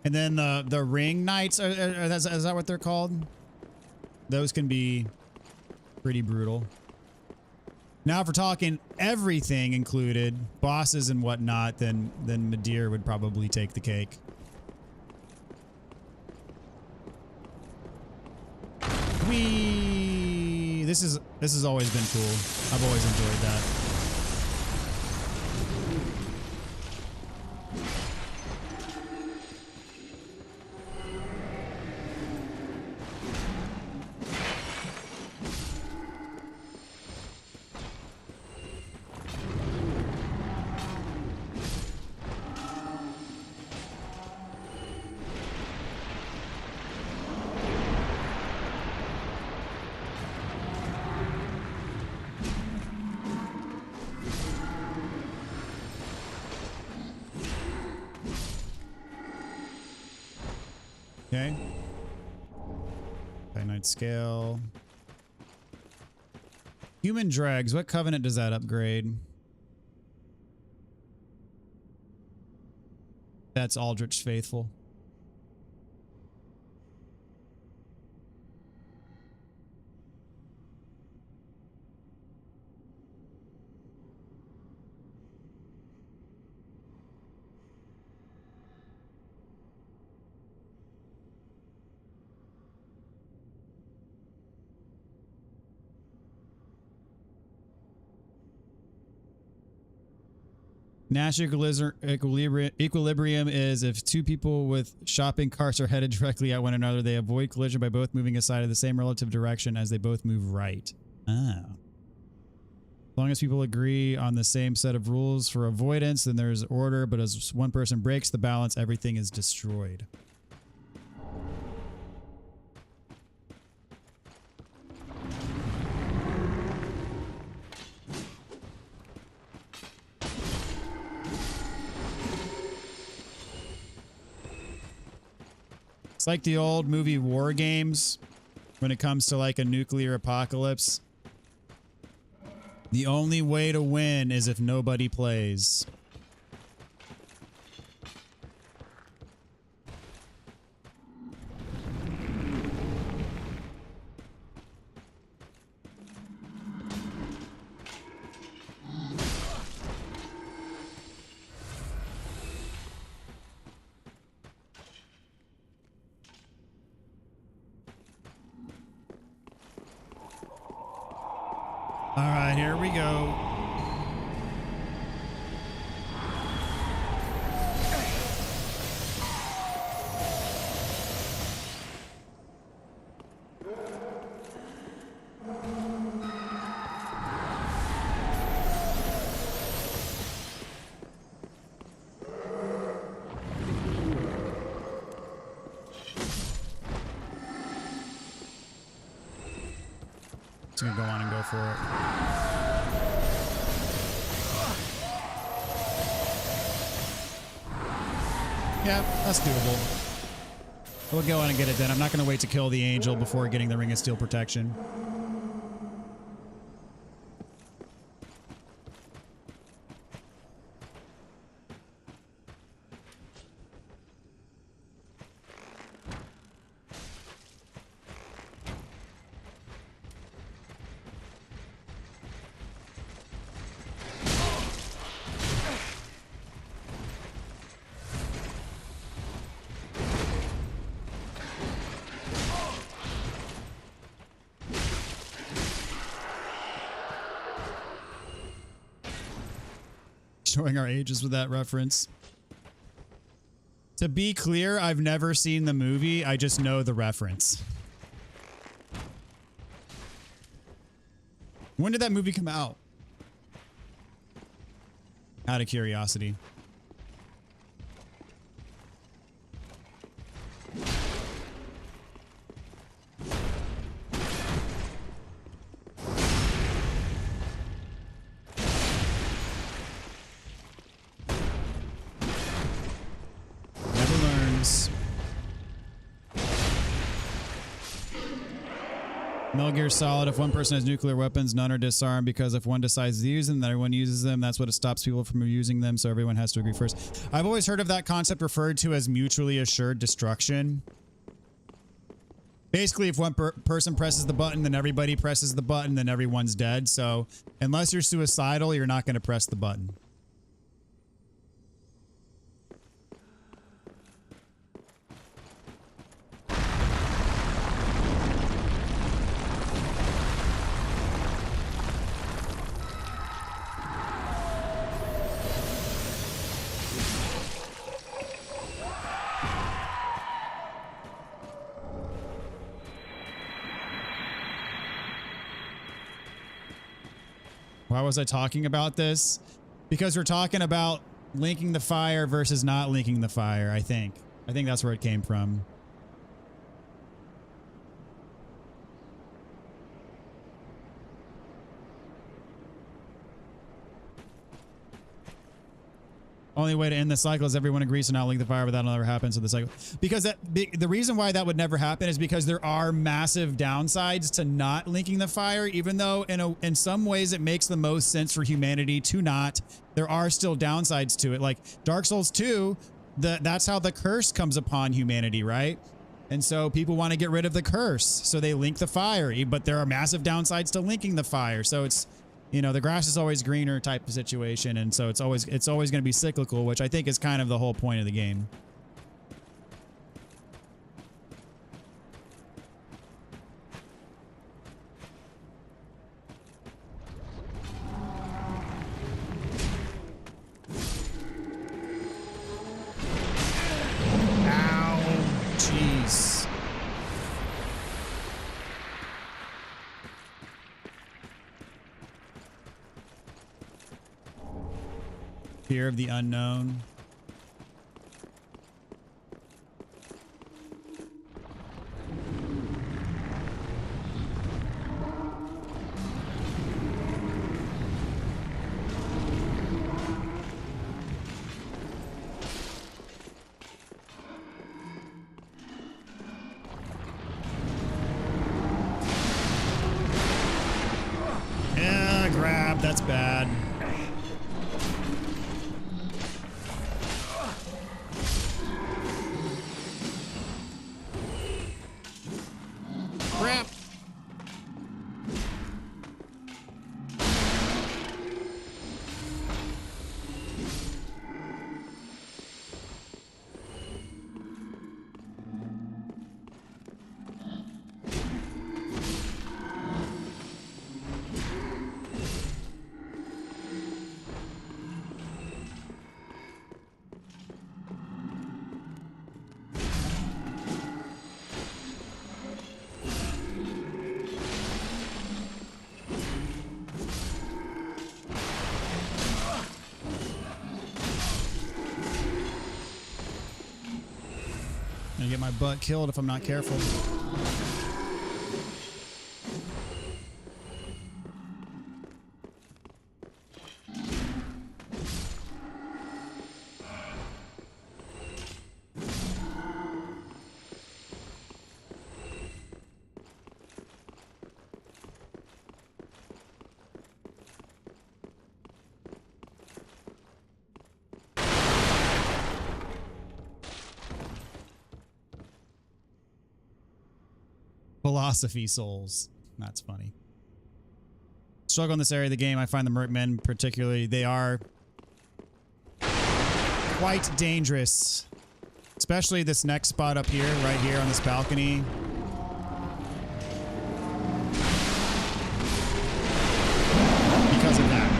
And then the ring knights, is that what they're called? Those can be pretty brutal. Now, if we're talking everything included, bosses and whatnot, then Madeir would probably take the cake. Whee! This has always been cool. I've always enjoyed that. Okay. Finite scale. Human dregs. What covenant does that upgrade? That's Aldrich Faithful. Nash equilibrium is if two people with shopping carts are headed directly at one another, they avoid collision by both moving aside in the same relative direction as they both move right. Ah. As long as people agree on the same set of rules for avoidance, then there's order, but as one person breaks the balance, everything is destroyed. It's like the old movie War Games when it comes to like a nuclear apocalypse. The only way to win is if nobody plays. All right, here we go. Just gonna go on and go for it. Yeah, that's doable. We'll go on and get it done. I'm not going to wait to kill the angel before getting the Ring of Steel protection. Showing our ages with that reference. To be clear, I've never seen the movie. I just know the reference. When did that movie come out? Out of curiosity. Metal Gear Solid, if one person has nuclear weapons, none are disarmed, because if one decides to use them, then everyone uses them. That's what stops people from using them, so everyone has to agree first. I've always heard of that concept referred to as mutually assured destruction. Basically, if one person presses the button, then everybody presses the button, then everyone's dead. So unless you're suicidal, you're not going to press the button. Why was I talking about this? Because we're talking about linking the fire versus not linking the fire, I think. I think that's where it came from. Only way to end the cycle is everyone agrees to not link the fire, but that'll never happen. So the cycle, because the reason why that would never happen is because there are massive downsides to not linking the fire. Even though in some ways it makes the most sense for humanity to not, there are still downsides to it. Like Dark Souls 2, that's how the curse comes upon humanity, right? And so people want to get rid of the curse, so they link the fire. But there are massive downsides to linking the fire. So it's, you know, the grass is always greener type of situation, and so it's always going to be cyclical, which I think is kind of the whole point of the game. Fear of the unknown. Yeah, grab. That's bad. Crap. I'm gonna get my butt killed if I'm not careful. Philosophy souls. That's funny. Struggle in this area of the game. I find the mercmen particularly, they are quite dangerous. Especially this next spot up here, right here on this balcony. Because of that.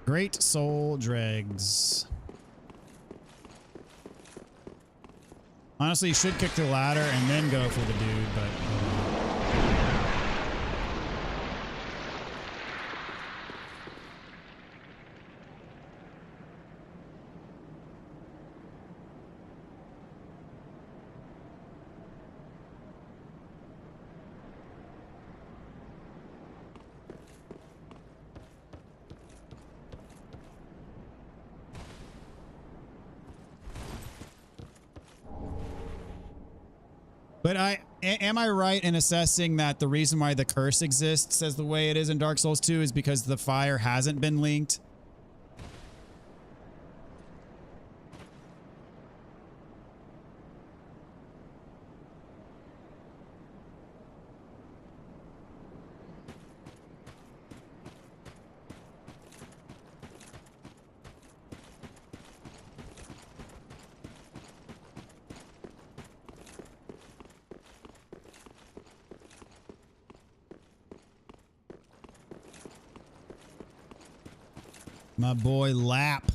Great soul dregs. Honestly, you should kick the ladder and then go for the dude, but am I right in assessing that the reason why the curse exists as the way it is in Dark Souls 2 is because the fire hasn't been linked? My boy Lap.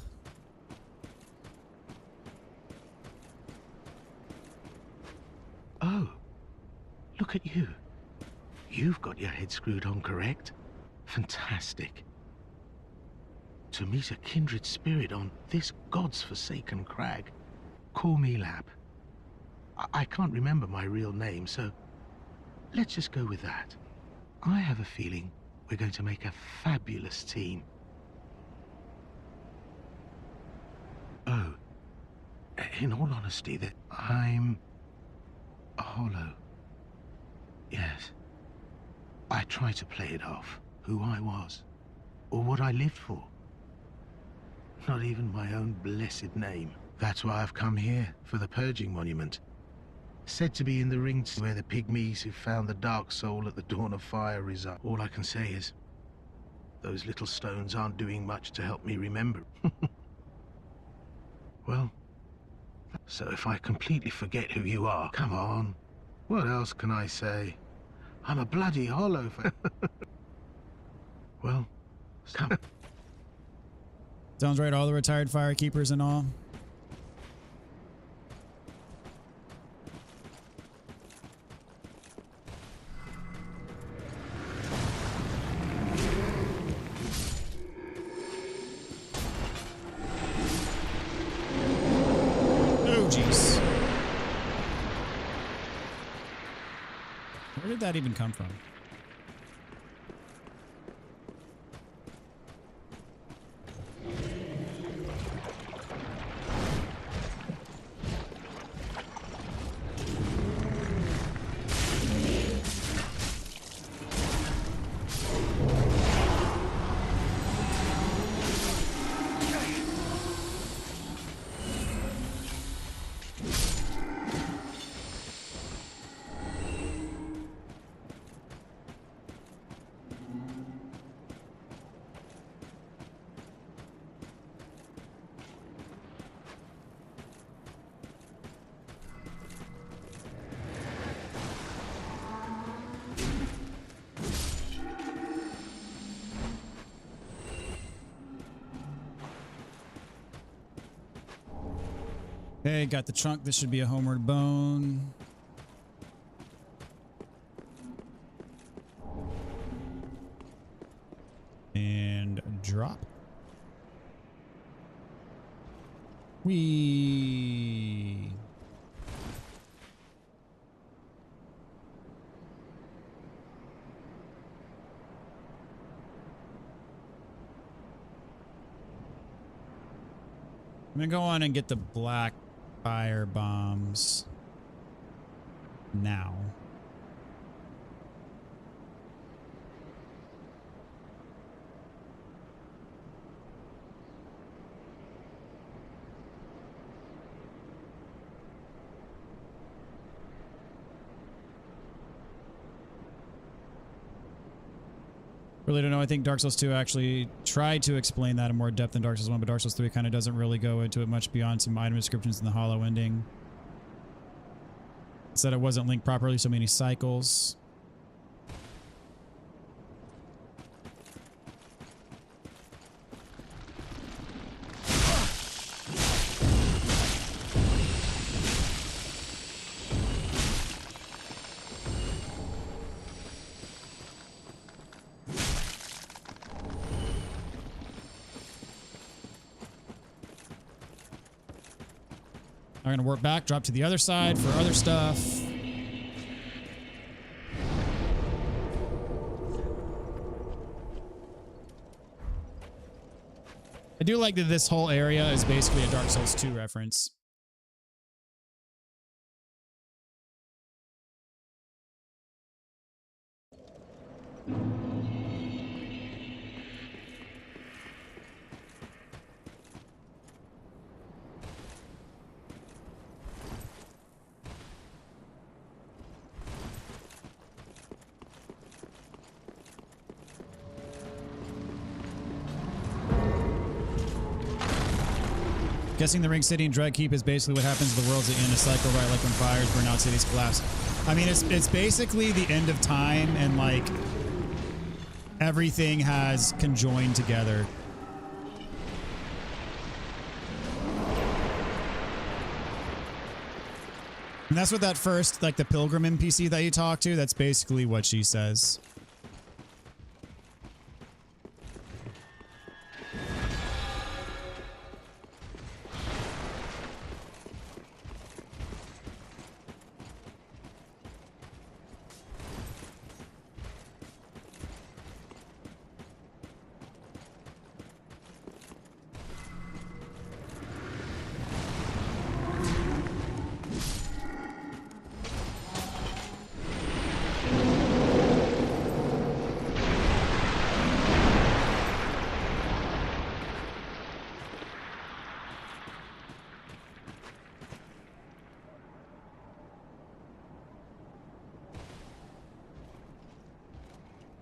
Oh, look at you. You've got your head screwed on correct. Fantastic. To meet a kindred spirit on this god's forsaken crag. Call me Lap. I can't remember my real name, so let's just go with that. I have a feeling we're going to make a fabulous team. Oh, in all honesty, that I'm hollow. Yes. I try to play it off, who I was, or what I lived for. Not even my own blessed name. That's why I've come here, for the Purging Monument. Said to be in the rings where the pygmies who found the Dark Soul at the Dawn of Fire reside. All I can say is, those little stones aren't doing much to help me remember. Well, so if I completely forget who you are, come on. What else can I say? I'm a bloody hollow. Well, come. Sounds right, all the retired firekeepers and all. did that even come from? Okay, got the trunk. This should be a homeward bone. And drop. Whee! I'm gonna go on and get the black fire bombs now. Really don't know. I think Dark Souls 2 actually tried to explain that in more depth than Dark Souls 1, but Dark Souls 3 kind of doesn't really go into it much beyond some item descriptions in the hollow ending. It said it wasn't linked properly, so many cycles. I'm going to warp back, drop to the other side for other stuff. I do like that this whole area is basically a Dark Souls 2 reference. Guessing the ring city and Dreg Heap is basically what happens to the worlds in a cycle, right? Like when fires burn out, cities collapse. I mean, it's basically the end of time, and like everything has conjoined together. And that's what that first, like the pilgrim NPC that you talk to, that's basically what she says.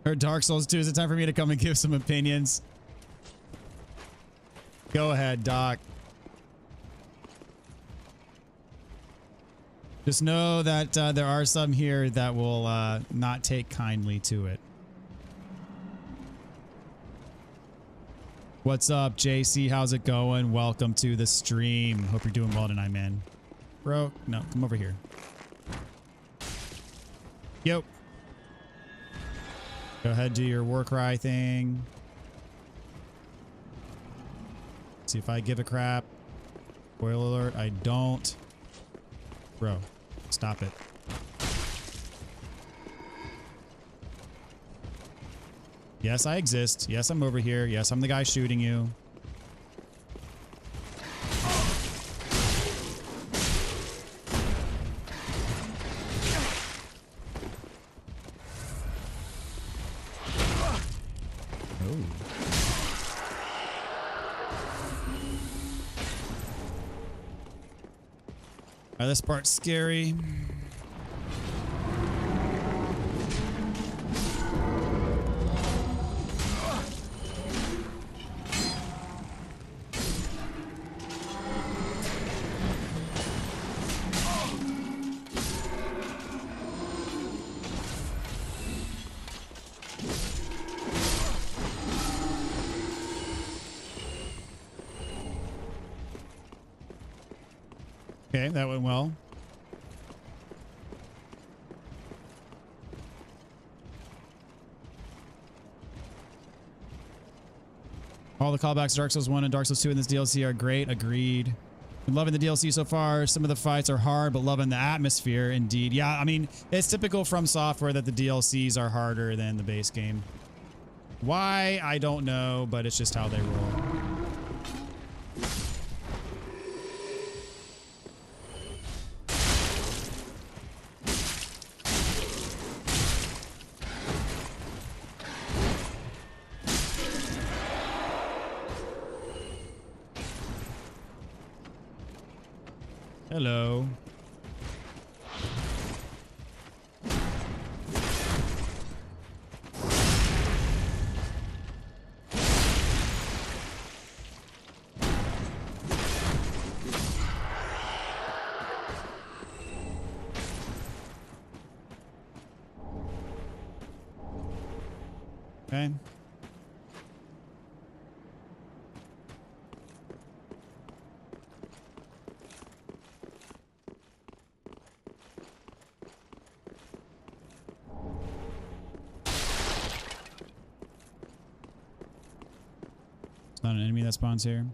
Or Dark Souls 2, is it time for me to come and give some opinions? Go ahead, Doc. Just know that there are some here that will not take kindly to it. What's up, JC? How's it going? Welcome to the stream. Hope you're doing well tonight, man. Bro, no, come over here. Yo. Go ahead, do your war cry thing. See if I give a crap. Spoiler alert, I don't. Bro, stop it. Yes, I exist. Yes, I'm over here. Yes, I'm the guy shooting you. This part's scary. Okay, that went well. All the callbacks to Dark Souls 1 and Dark Souls 2 in this DLC are great. Agreed. I'm loving the DLC so far. Some of the fights are hard, but loving the atmosphere. Indeed. Yeah, I mean, it's typical from Software that the DLCs are harder than the base game. Why? I don't know, but it's just how they roll. Hello. Okay. Not an enemy that spawns here.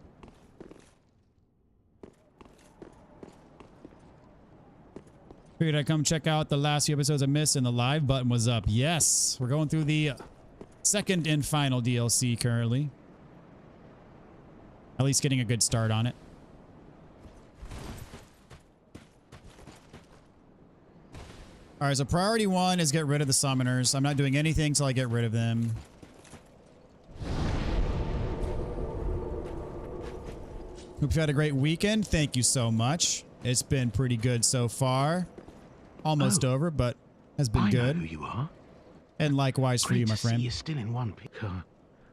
Figured I'd come check out the last few episodes I missed and the live button was up. Yes, we're going through the second and final DLC currently. At least getting a good start on it. All right, so priority 1 is get rid of the summoners. I'm not doing anything till I get rid of them. Hope you had a great weekend. Thank you so much. It's been pretty good so far. Almost over, but has been good. I know who you are. And likewise for you, my friend. You're still in one pick.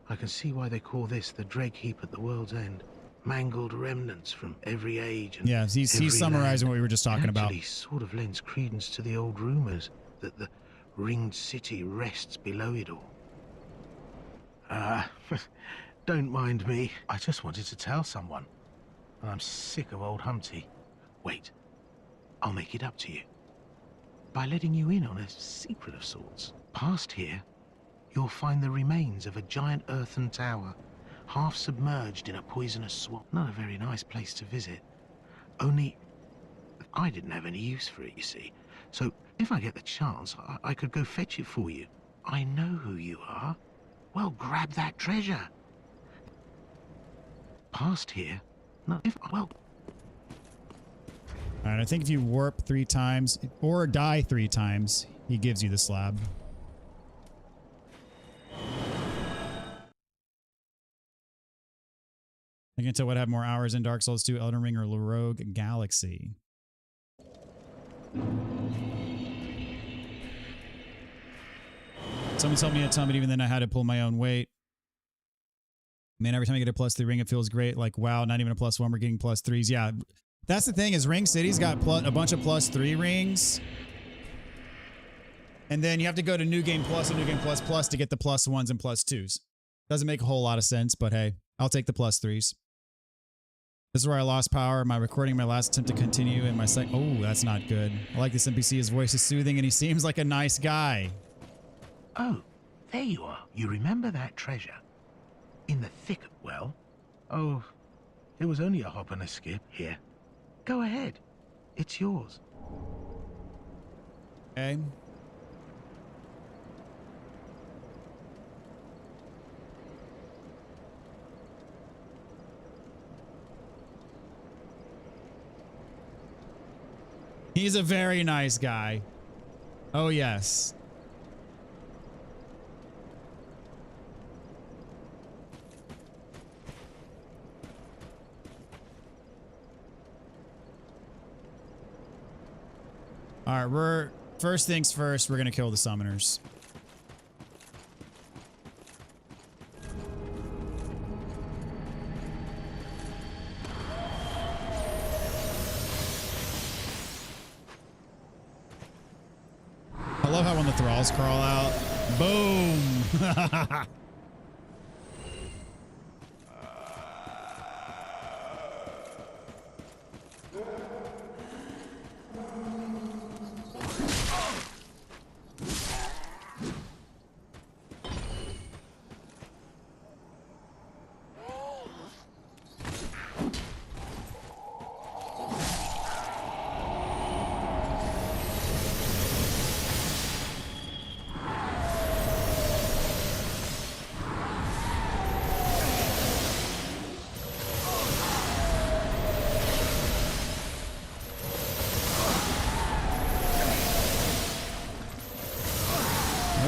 I can see why they call this the Dreg Heap at the world's end. Mangled remnants from every age. And yeah, he's summarizing what we were just talking about. Actually, sort of lends credence to the old rumors that the ringed city rests below it all. Don't mind me. I just wanted to tell someone. And I'm sick of old Humpty. Wait, I'll make it up to you. By letting you in on a secret of sorts. Past here, you'll find the remains of a giant earthen tower, half submerged in a poisonous swamp. Not a very nice place to visit. Only, I didn't have any use for it, you see. So, if I get the chance, I could go fetch it for you. I know who you are. Well, grab that treasure. Past here, no, well... Alright, I think if you warp 3 times, or die 3 times, he gives you the slab. I can tell what have more hours in Dark Souls 2, Elden Ring, or Rogue Galaxy. Someone told me a ton, but even then I had to pull my own weight. Man, every time I get a +3 ring, it feels great. Like, wow, not even a +1, we're getting +3s. Yeah, that's the thing is Ring City's got a bunch of +3 rings. And then you have to go to New Game Plus and New Game Plus Plus to get the +1s and +2s. Doesn't make a whole lot of sense, but hey, I'll take the +3s. This is where I lost power. My recording, my last attempt to continue, and my oh, that's not good. I like this NPC. His voice is soothing, and he seems like a nice guy. Oh, there you are. You remember that treasure? In the thick, well, oh, it was only a hop and a skip. Here, go ahead. It's yours. Okay. He's a very nice guy. Oh, yes. All right, first things first, we're going to kill the summoners. I love how when the thralls crawl out, boom.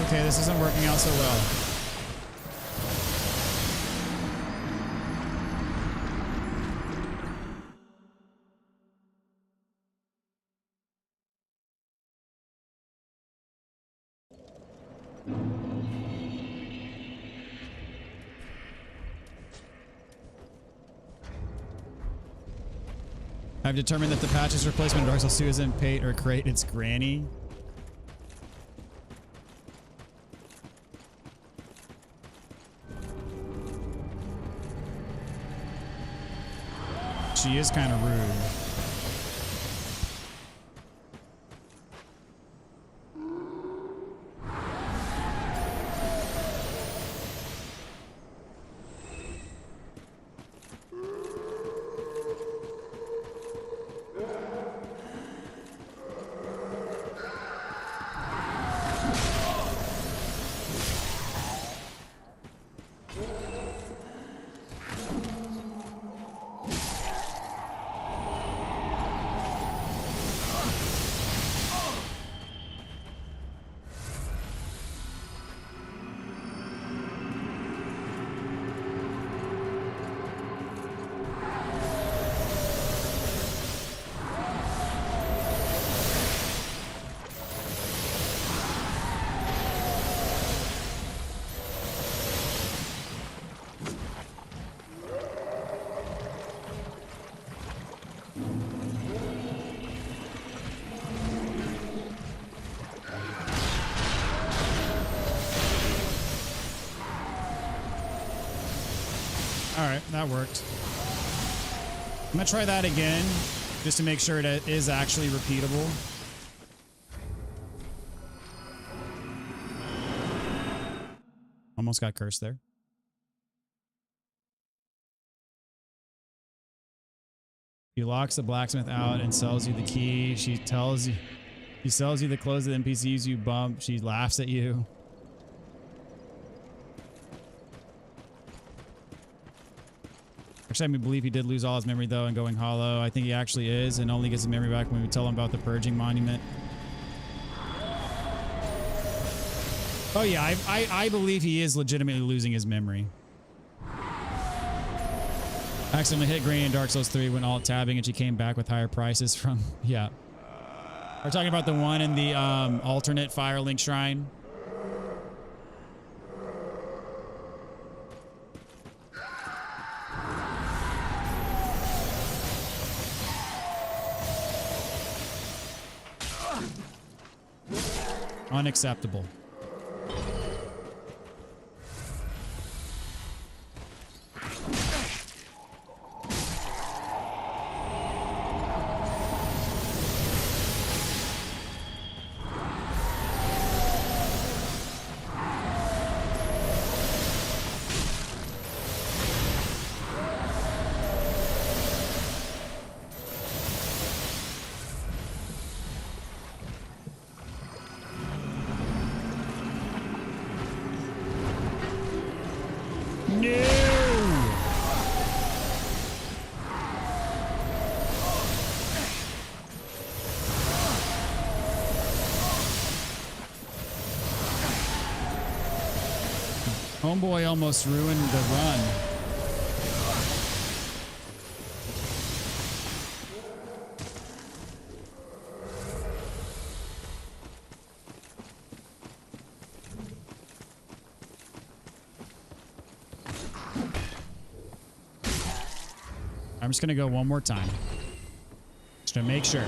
Okay, this isn't working out so well. I've determined that the patch's replacement of Dark Souls 2 isn't Pate or Crate, it's Granny. She is kind of rude. All right, that worked. I'm gonna try that again just to make sure that it is actually repeatable. Almost got cursed there. He locks the blacksmith out and sells you the key. She sells you the clothes of the NPCs you bump. She laughs at you. Actually, I believe he did lose all his memory, though, and going hollow. I think he actually is, and only gets his memory back when we tell him about the purging monument. Oh, yeah, I believe he is legitimately losing his memory. Accidentally hit Granny in Dark Souls 3 when alt-tabbing, and she came back with higher prices from... Yeah. We're talking about the one in the alternate Firelink Shrine. Unacceptable. Homeboy almost ruined the run. I'm just going to go one more time. Just to make sure.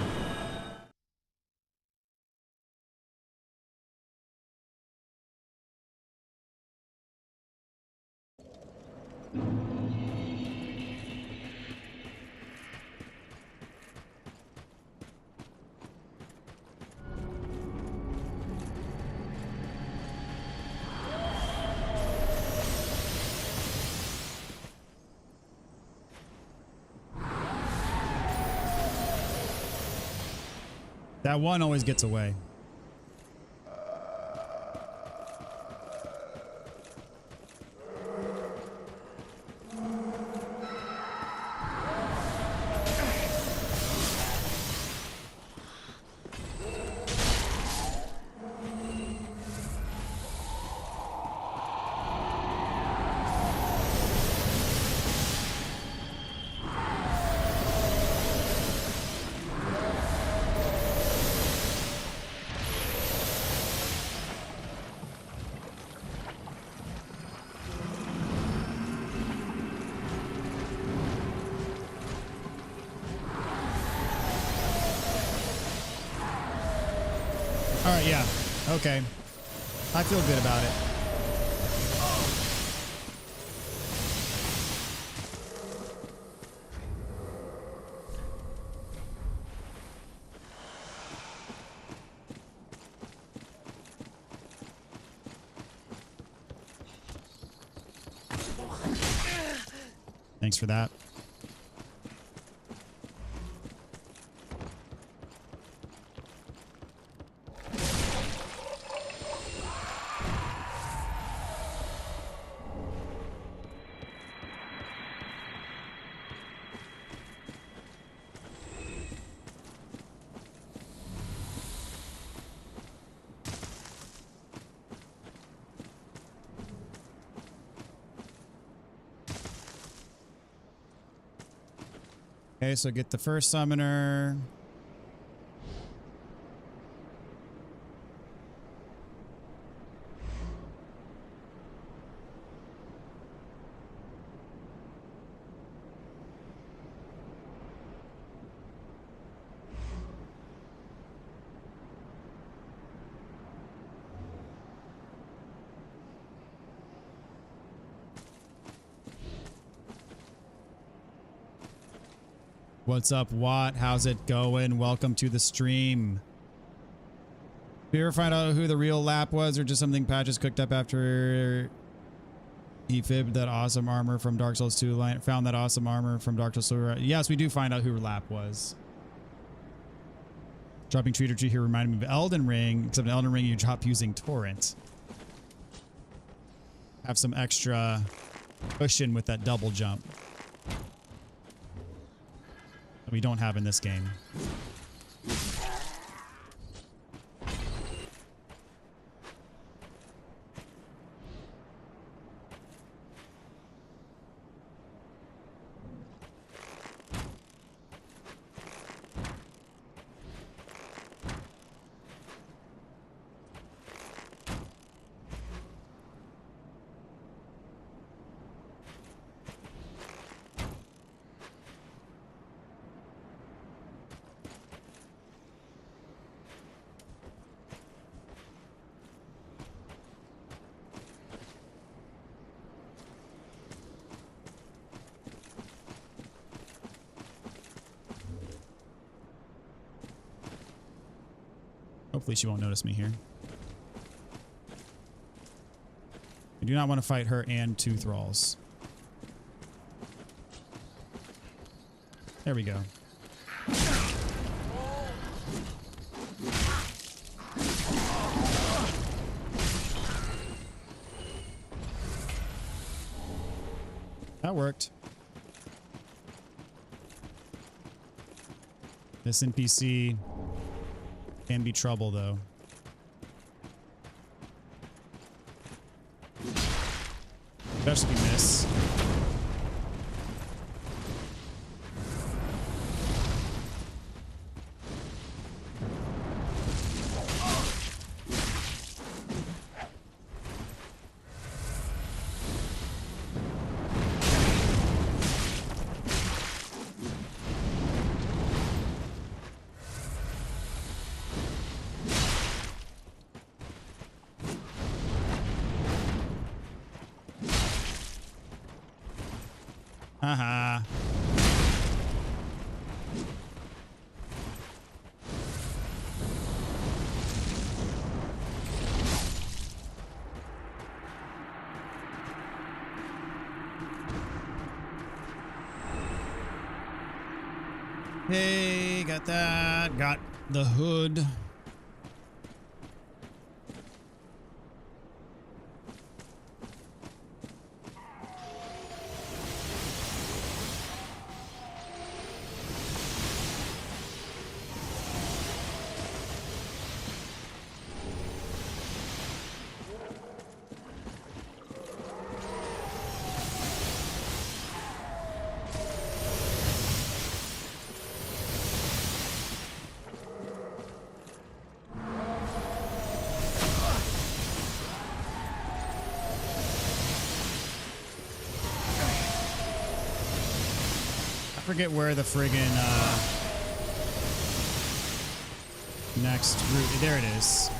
That one always gets away. All right, yeah. Okay. I feel good about it. Thanks for that. Okay, so get the first summoner. What's up, Watt? How's it going? Welcome to the stream. Did you ever find out who the real Lap was, or just something Patches cooked up after he fibbed that awesome armor from Dark Souls 2? Found that awesome armor from Dark Souls 2. Yes, we do find out who Lap was. Dropping Treater Tree here reminded me of Elden Ring, except in Elden Ring you drop using Torrent. Have some extra cushion with that double jump. We don't have in this game. Hopefully she won't notice me here. I do not want to fight her and two thralls. There we go. That worked. This NPC can be trouble, though. Especially if we miss. Haha. Hey, got that. Got the hood. I forget where the friggin' next route. There it is.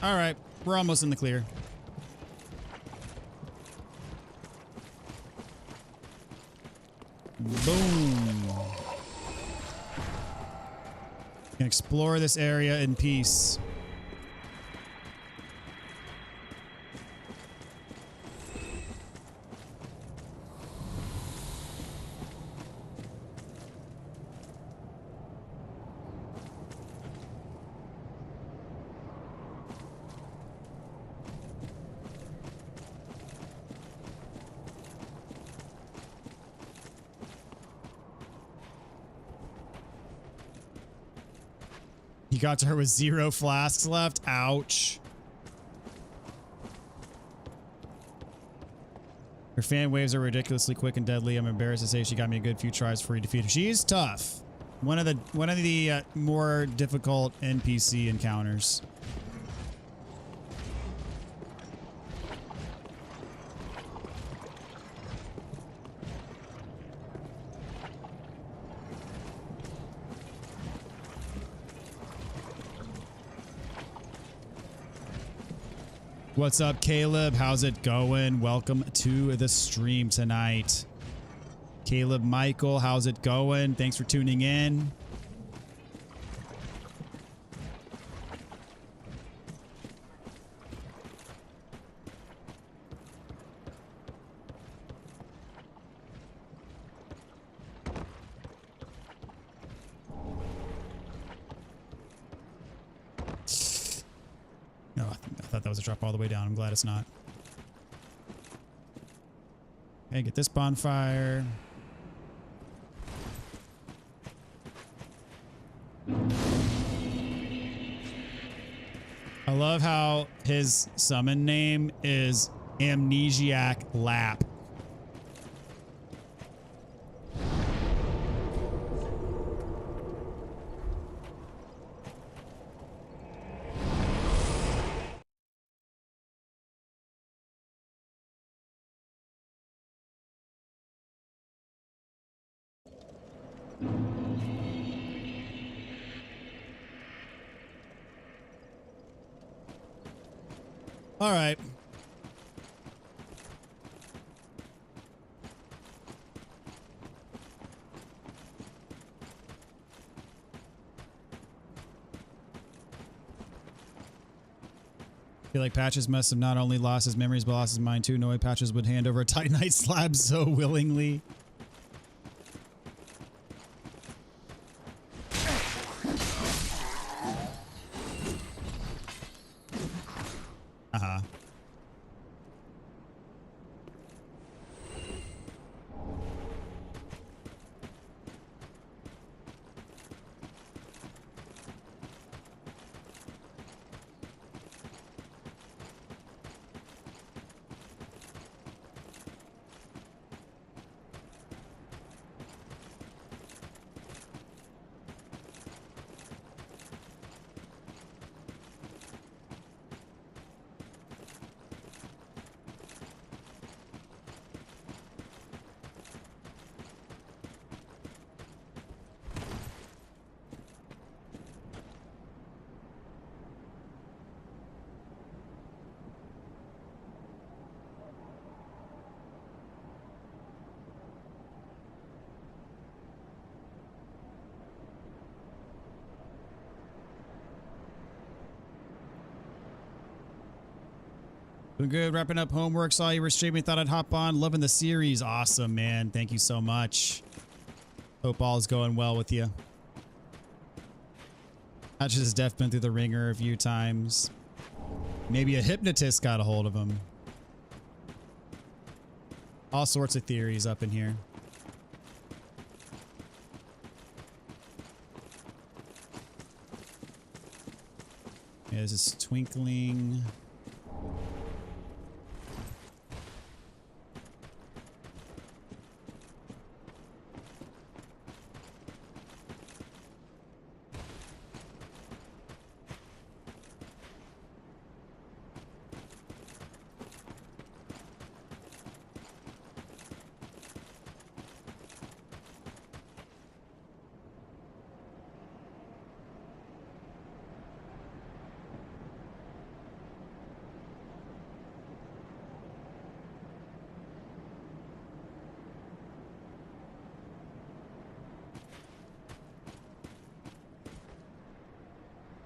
All right, we're almost in the clear. Boom. Can explore this area in peace. He got to her with 0 flasks left. Ouch. Her fan waves are ridiculously quick and deadly. I'm embarrassed to say she got me a good few tries before you defeat her. She's tough. One of the more difficult NPC encounters. What's up, Caleb? How's it going? Welcome to the stream tonight. Caleb Michael, how's it going? Thanks for tuning in. No, I thought that was a drop all the way down. I'm glad it's not. Okay, get this bonfire. I love how his summon name is Amnesiac Lap. All right. I feel like Patches must have not only lost his memories, but lost his mind too. No way Patches would hand over a Titanite slab so willingly. Doing good. Wrapping up homework. Saw you were streaming. Thought I'd hop on. Loving the series. Awesome, man. Thank you so much. Hope all is going well with you. Patches has Def been through the ringer a few times. Maybe a hypnotist got a hold of him. All sorts of theories up in here. Yeah, this is twinkling.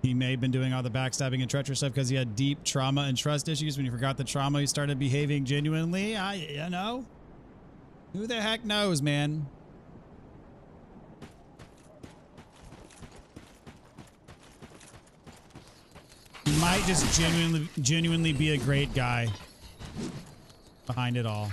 He may have been doing all the backstabbing and treacherous stuff because he had deep trauma and trust issues. When he forgot the trauma, he started behaving genuinely. You know, who the heck knows, man? He might just genuinely be a great guy behind it all.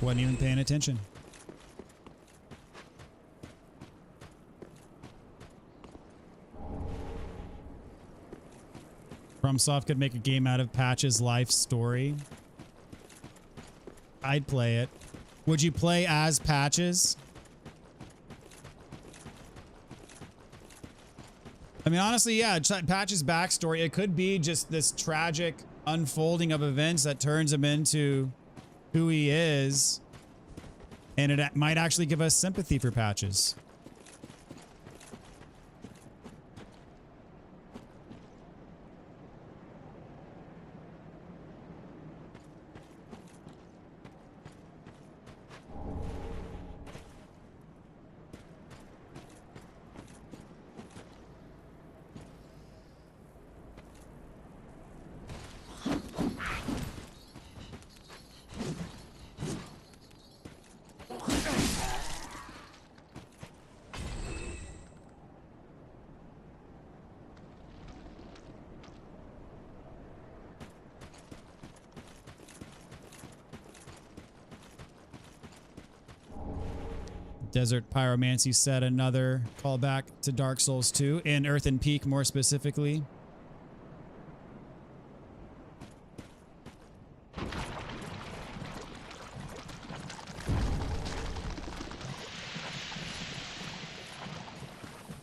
Wasn't even paying attention. FromSoft could make a game out of Patch's life story. I'd play it. Would you play as Patches? I mean, honestly, yeah, Patch's backstory, it could be just this tragic unfolding of events that turns him into who he is, and it might actually give us sympathy for Patches. Desert Pyromancy said another callback to Dark Souls 2 and Earthen Peak more specifically.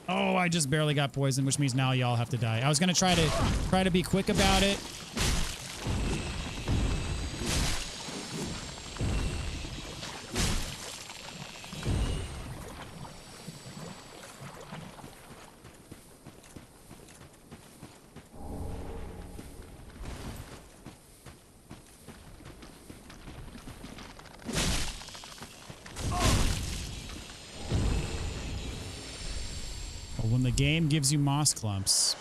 Oh, I just barely got poisoned, which means now y'all have to die. I was gonna try to be quick about it. When the game gives you moss clumps.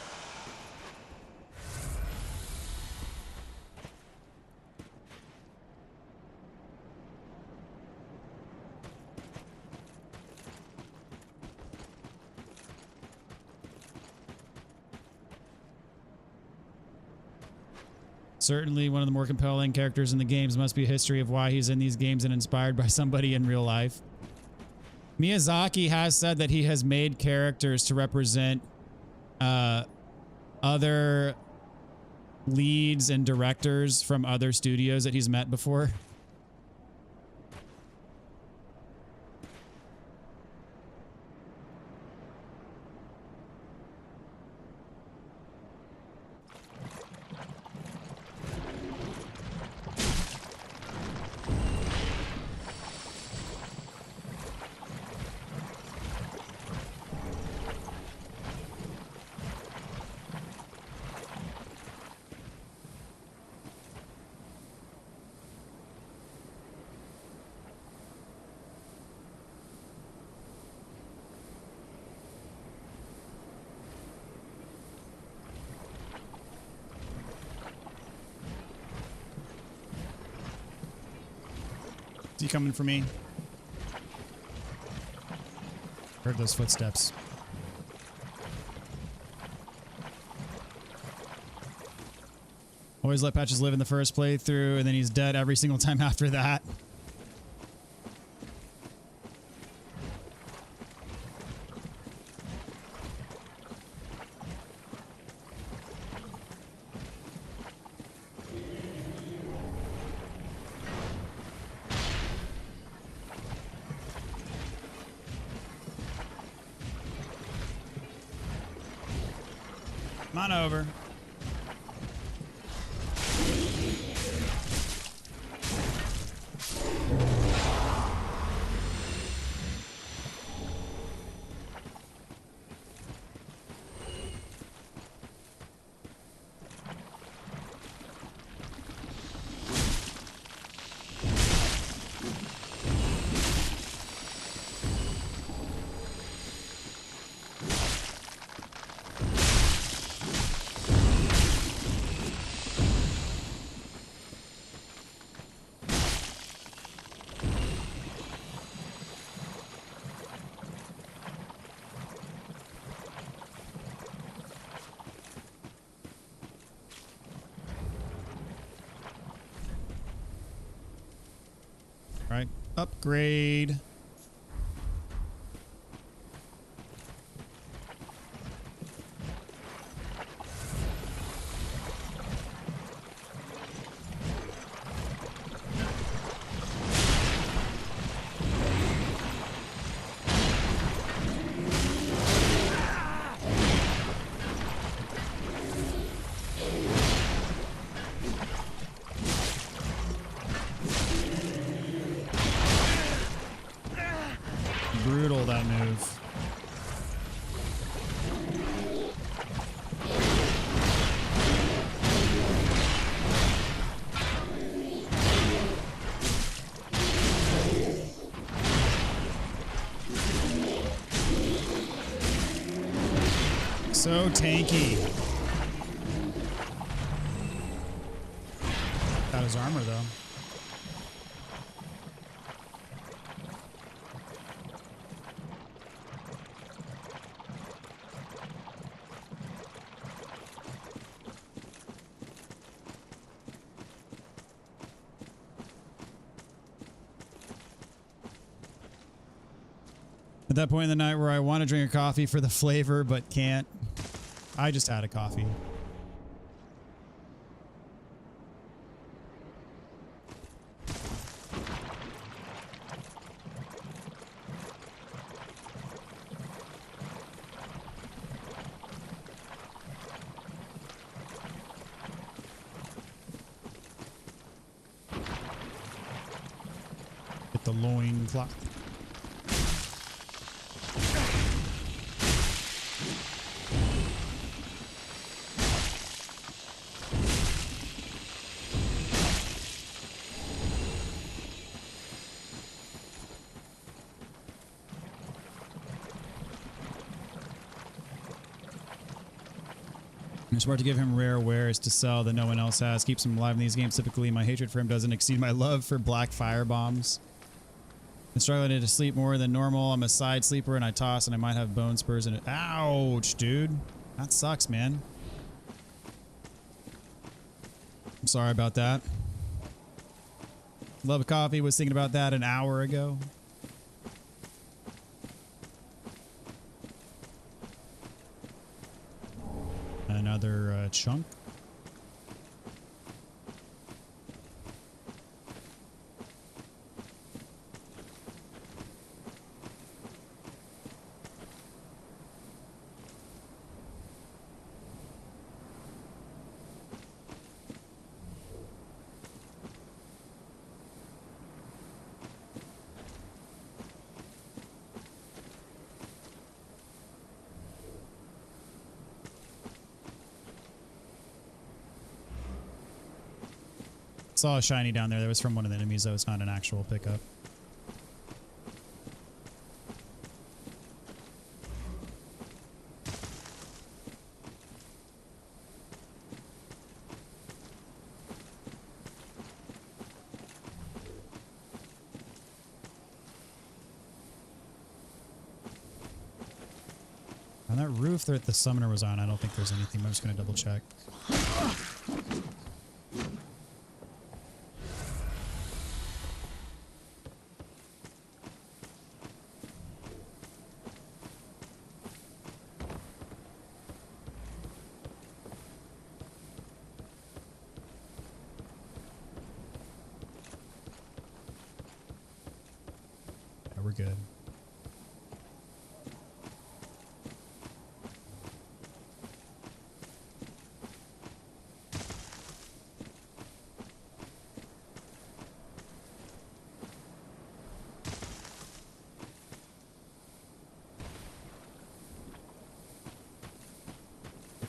Certainly one of the more compelling characters in the games must be a history of why he's in these games and inspired by somebody in real life. Miyazaki has said that he has made characters to represent other leads and directors from other studios that he's met before. he coming for me? Heard those footsteps. Always let Patches live in the first playthrough, and then he's dead every single time after that. Come on over. Right, upgrade. Brutal, that move. So tanky. Got his armor though. At that point in the night where I want to drink a coffee for the flavor but can't, I just had a coffee. Get the loin cloth. I'm smart to give him rare wares to sell that no one else has. Keeps him alive in these games. Typically, my hatred for him doesn't exceed my love for black fire bombs. I'm struggling to sleep more than normal. I'm a side sleeper and I toss and I might have bone spurs in it. Ouch, dude. That sucks, man. I'm sorry about that. Love of coffee. Was thinking about that an hour ago. Another chunk. Saw a shiny down there. That was from one of the enemies, though. It's not an actual pickup. On that roof that the summoner was on, I don't think there's anything. I'm just going to double check. Yeah, we're good.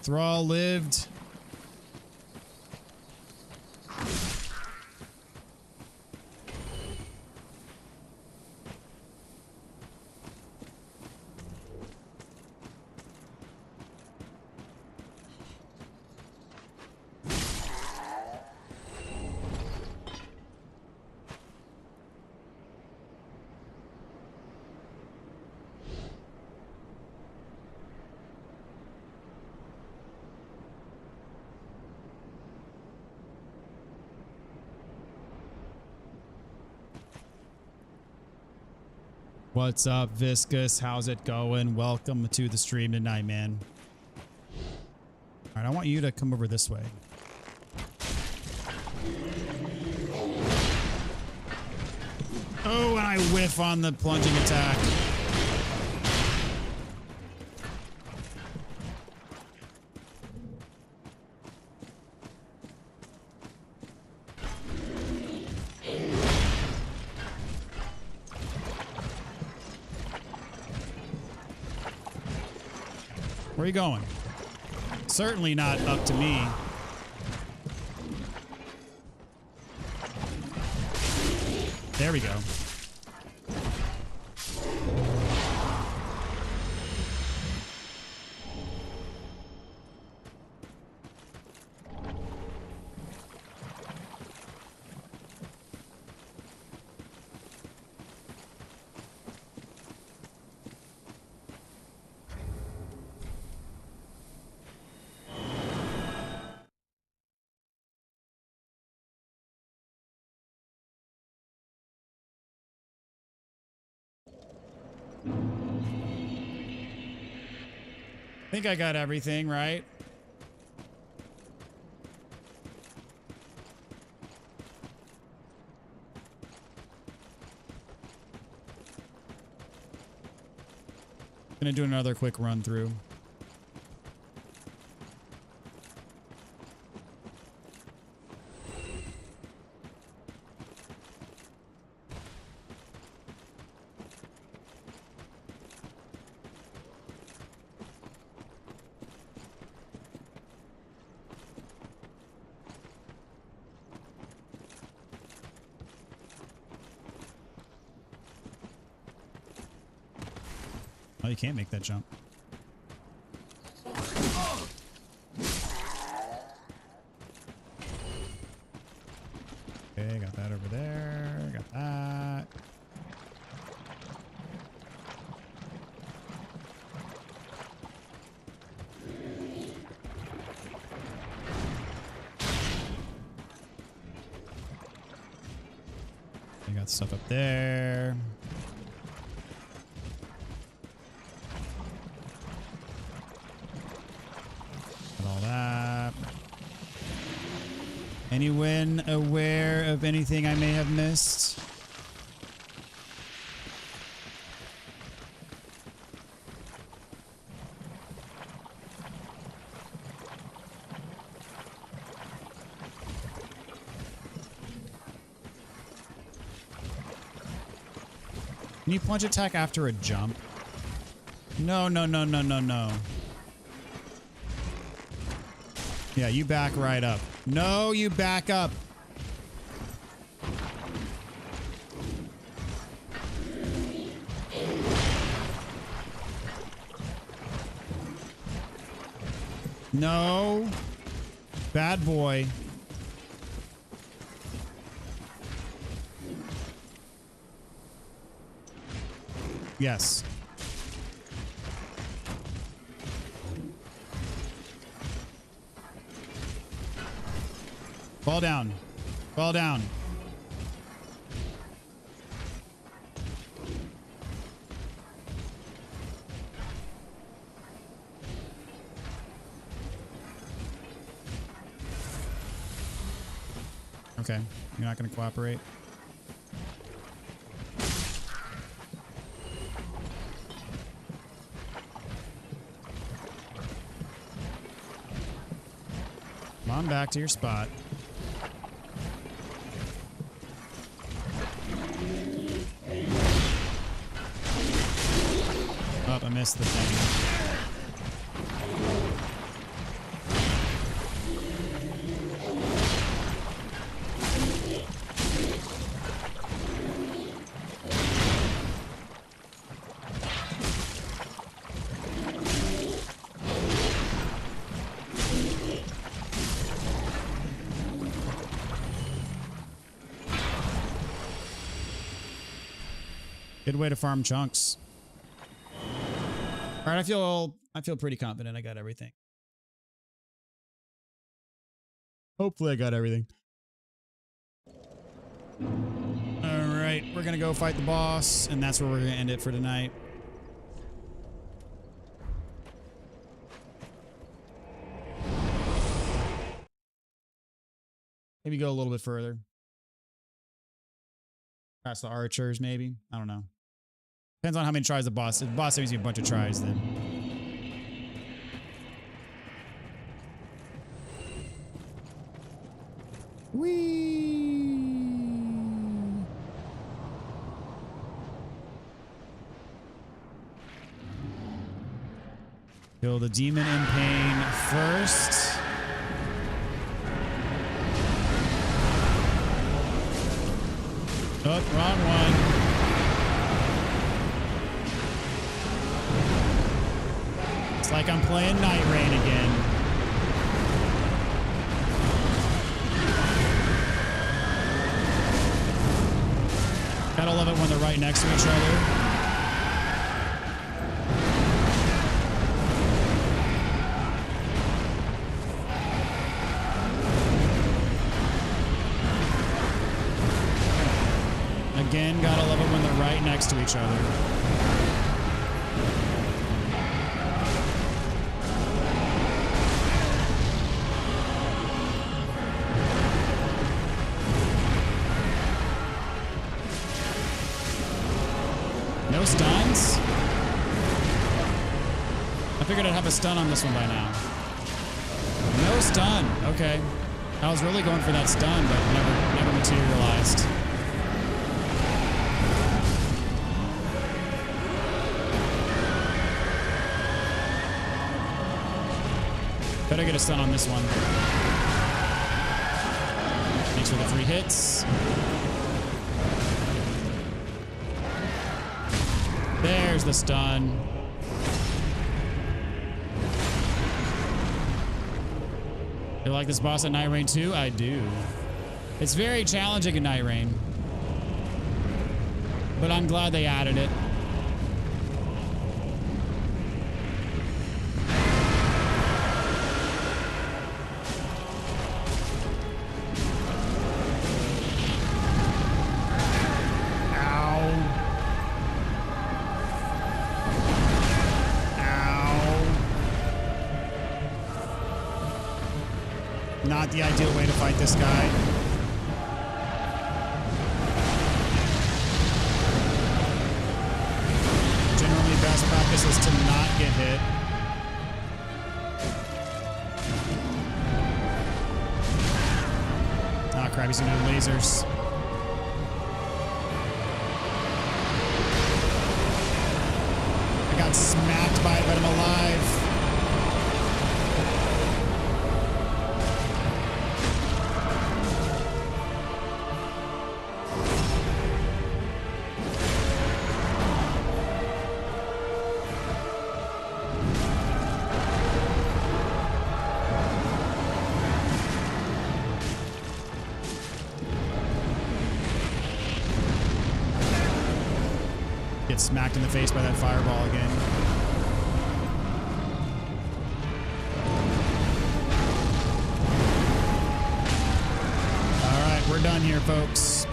Thrall lived. What's up, Viscous? How's it going? Welcome to the stream tonight, man. All right, I want you to come over this way. Oh, and I whiff on the plunging attack. Where are you going? Certainly not up to me. There we go. I think I got everything, right? Gonna do another quick run through. Oh, you can't make that jump. Okay, got that over there. Got that. I got stuff up there. Anyone aware of anything I may have missed? Can you plunge attack after a jump? No, no, no, no, no, no. Yeah, you back right up. No, you back up. No. Bad boy. Yes. Fall down. Fall down. Okay, you're not going to cooperate. Come on back to your spot. Oh, I missed the thing. Good way to farm chunks. All right, I feel pretty confident I got everything. Hopefully I got everything. All right, we're gonna go fight the boss, and that's where we're gonna end it for tonight. Maybe go a little bit further. Past the archers, maybe. I don't know. Depends on how many tries the boss. If the boss gives you a bunch of tries, then. Whee! Kill the demon in pain first. Oh, wrong one. It's like I'm playing Night Rain again. Gotta love it when they're right next to each other. Again, gotta love it when they're right next to each other. No stuns? I figured I'd have a stun on this one by now. No stun. Okay. I was really going for that stun, but never materialized. Better get a stun on this one. Thanks for the 3 hits. There's the stun. You like this boss at Night Rain 2? I do. It's very challenging in Night Rain. But I'm glad they added it. Not the ideal way to fight this guy. Generally, best practice is to not get hit. Ah, crap, he's gonna have lasers. I got smacked by it, but I'm alive. Get smacked in the face by that fireball again. done here, folks.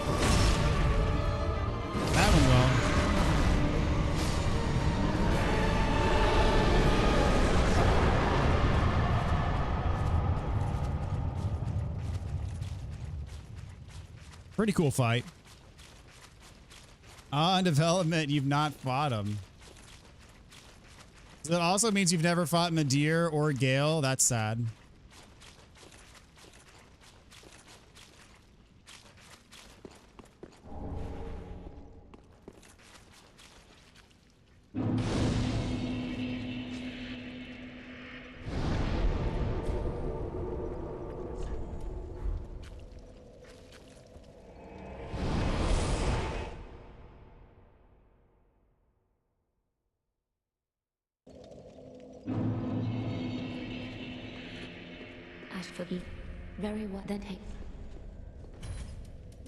That one well. Pretty cool fight. On development, you've not fought him. So that also means you've never fought Madir or Gale. That's sad. Ash for me. Very well. Then hey.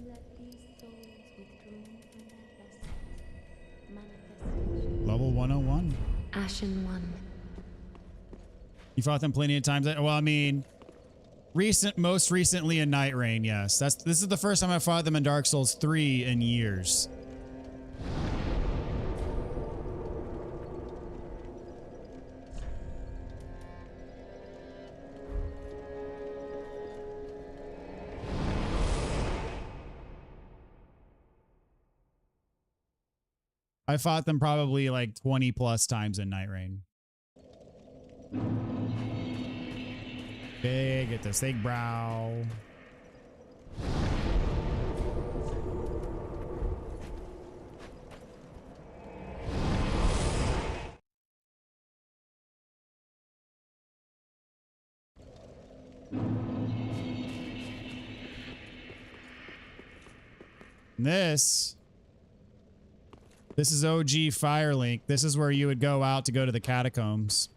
Let these souls withdrawn from their vessels manifest. Level 101. Ashen One. You fought them plenty of times. Well, I mean, most recently in Night Rain, yes. This is the first time I fought them in Dark Souls 3 in years. I fought them probably like 20 plus times in Night Rain. Big at the steak brow. This is OG Firelink. This is where you would go out to go to the catacombs.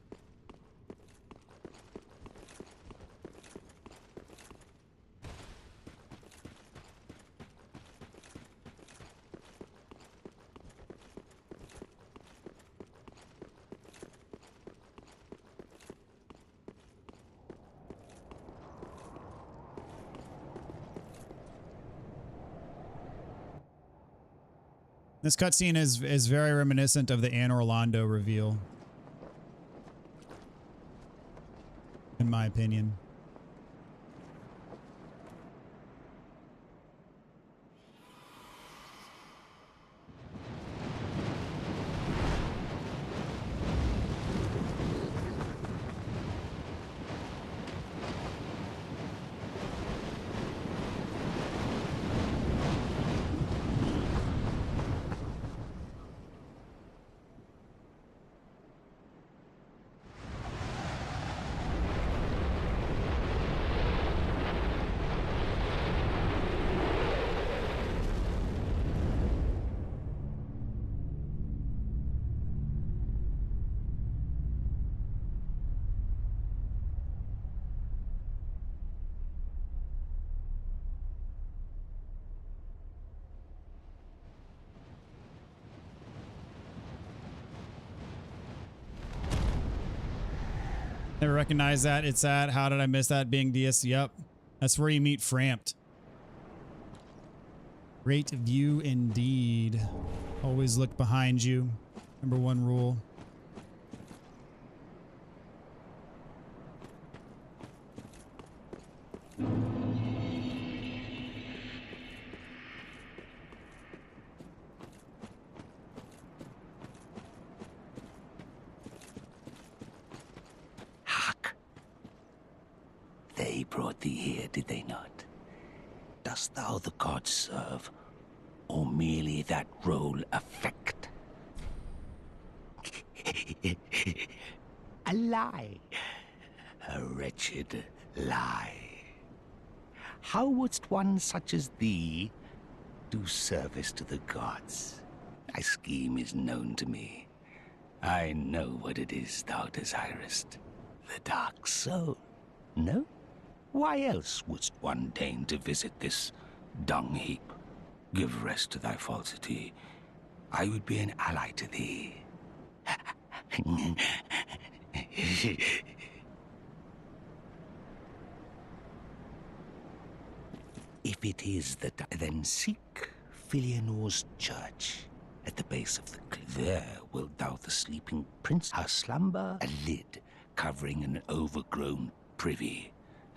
This cutscene is very reminiscent of the Anne Orlando reveal, in my opinion. Never recognized that. It's at, how did I miss that being DS? Yep. That's where you meet Frampt. Great view indeed. Always look behind you. Number one rule. They brought thee here, did they not? Dost thou the gods serve, or merely that role affect? A lie. A wretched lie. How wouldst one such as thee do service to the gods? Thy scheme is known to me. I know what it is thou desirest. The dark soul, no? Why else wouldst one deign to visit this dung heap? Give rest to thy falsity. I would be an ally to thee. If If it is that, then seek Filianor's church at the base of the cliff. There wilt thou the sleeping prince her slumber, a lid covering an overgrown privy,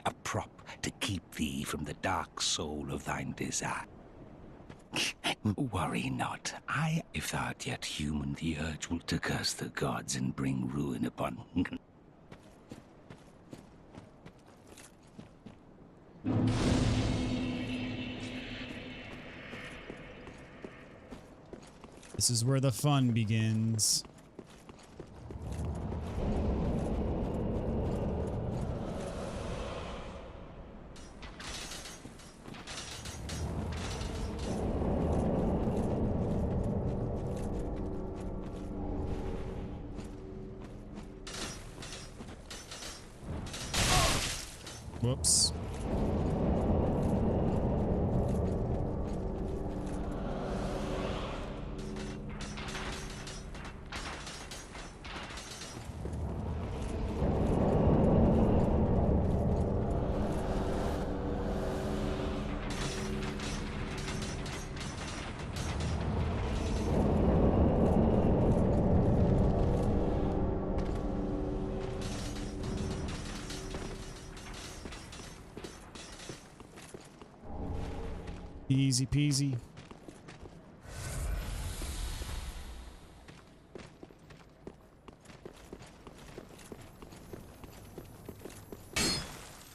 a prop to keep thee from the dark soul of thine desire. Worry not. If thou art yet human, the urge will to curse the gods and bring ruin upon. This is where the fun begins. Whoops. Easy peasy.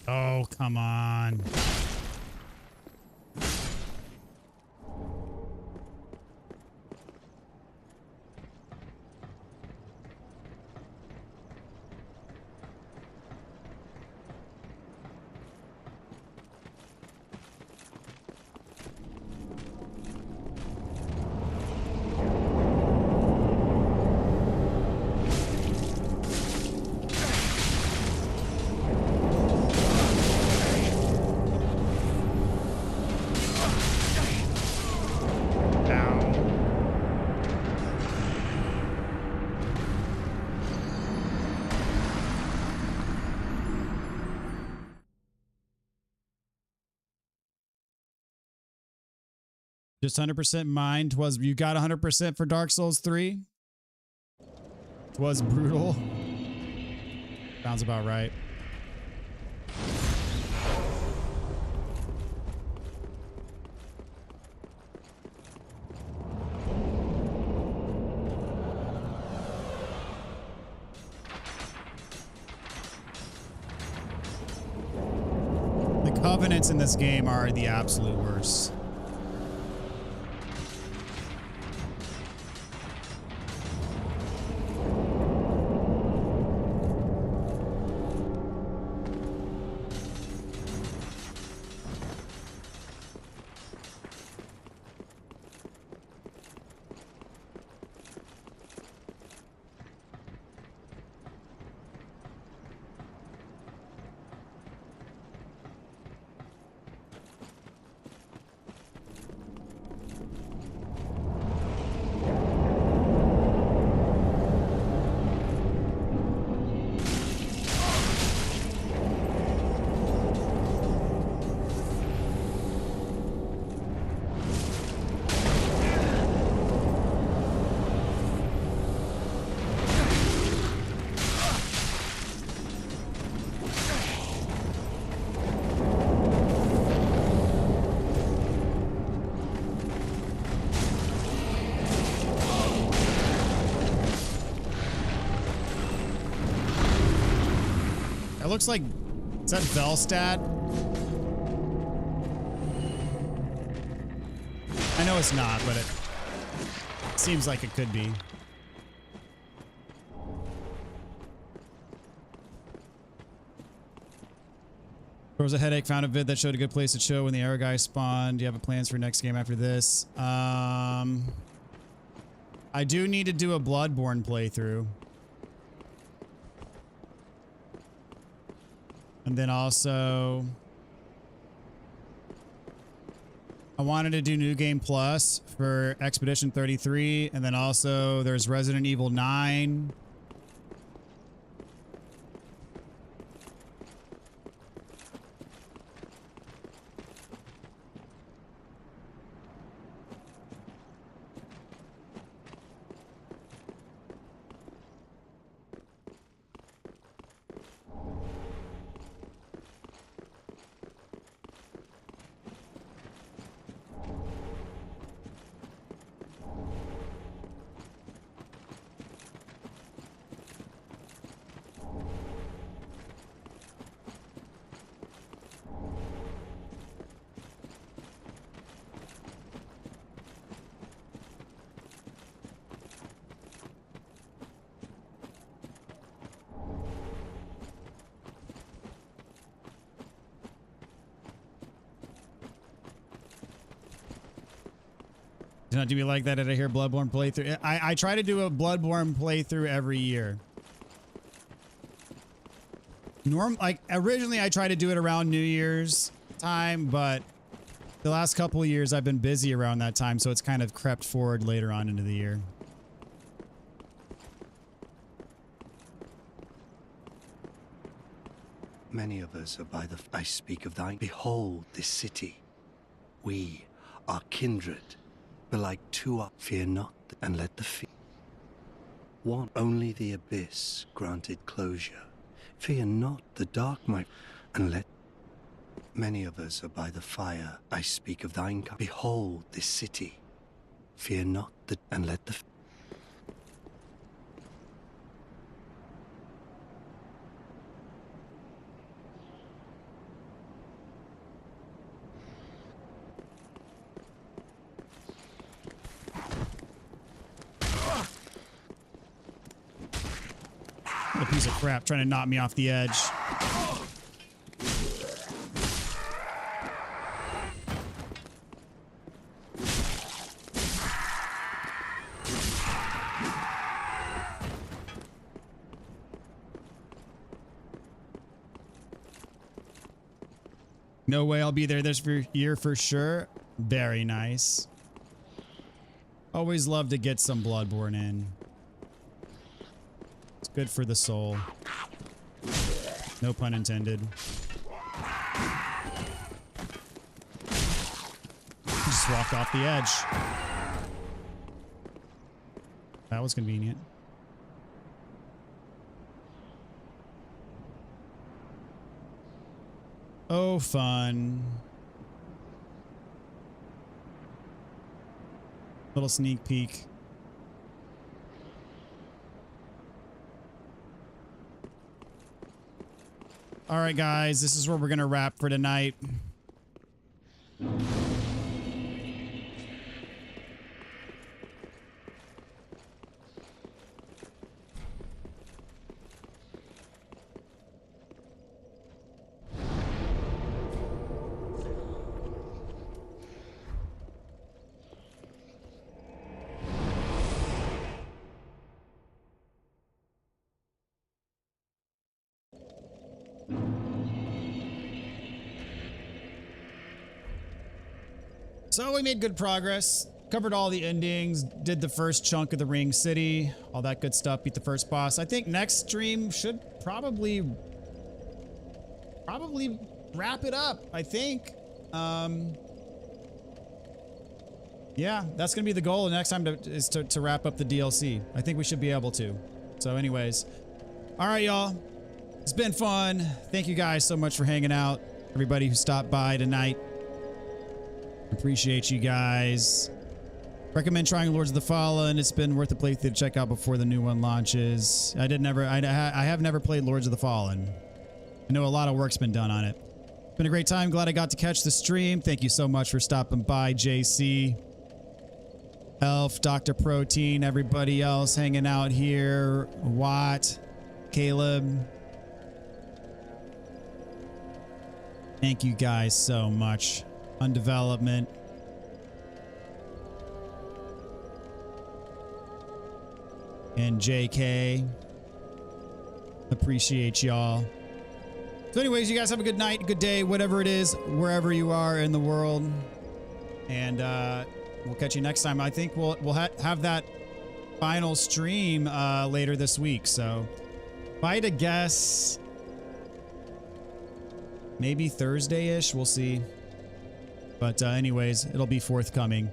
Oh, come on. Just 100% mine. You got 100% for Dark Souls 3? Was brutal. Sounds about right. The covenants in this game are the absolute worst. It looks like, is that Velstad? I know it's not, but it seems like it could be. There was a headache, found a vid that showed a good place to chill when the arrow guy spawned. Do you have plans for next game after this? I do need to do a Bloodborne playthrough. And then also, I wanted to do New Game Plus for Expedition 33. And then also there's Resident Evil 9. Do we like that? Did I hear Bloodborne playthrough? I try to do a Bloodborne playthrough every year. Like originally I tried to do it around New Year's time, but the last couple of years I've been busy around that time, so it's kind of crept forward later on into the year. Many of us are by the... I speak of thine. Behold this city. We are kindred, but like two are. Fear not, and let the fear. One, only the abyss granted closure. Fear not the dark, and let... Many of us are by the fire. I speak of thine. Behold this city. Fear not, and let the... What a piece of crap trying to knock me off the edge. No way I'll be there this year for sure. Very nice. Always love to get some Bloodborne in. It's good for the soul. No pun intended. Just walked off the edge. That was convenient. Oh, fun. Little sneak peek. All right, guys, this is where we're going to wrap for tonight. So we made good progress, covered all the endings, did the first chunk of the Ring City, all that good stuff, beat the first boss. I think next stream should probably wrap it up, I think. Yeah, that's going to be the goal. The next time is to wrap up the DLC. I think we should be able to. So anyways, all right, y'all. It's been fun. Thank you guys so much for hanging out. Everybody who stopped by tonight. Appreciate you guys. Recommend trying Lords of the Fallen. It's been worth a playthrough to check out before the new one launches. I have never played Lords of the Fallen. I know a lot of work's been done on it. It's been a great time. Glad I got to catch the stream. Thank you so much for stopping by, JC, Elf, Dr. Protein, everybody else hanging out here. Watt, Caleb. Thank you guys so much. On development. And JK. Appreciate y'all. So anyways, you guys have a good night, good day, whatever it is, wherever you are in the world. And we'll catch you next time. I think we'll have that final stream later this week. So if I had to guess, maybe Thursday-ish, we'll see. But anyways, it'll be forthcoming.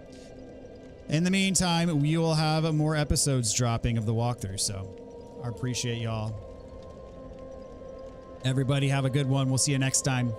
In the meantime, we will have more episodes dropping of the walkthrough, so I appreciate y'all. Everybody have a good one. We'll see you next time.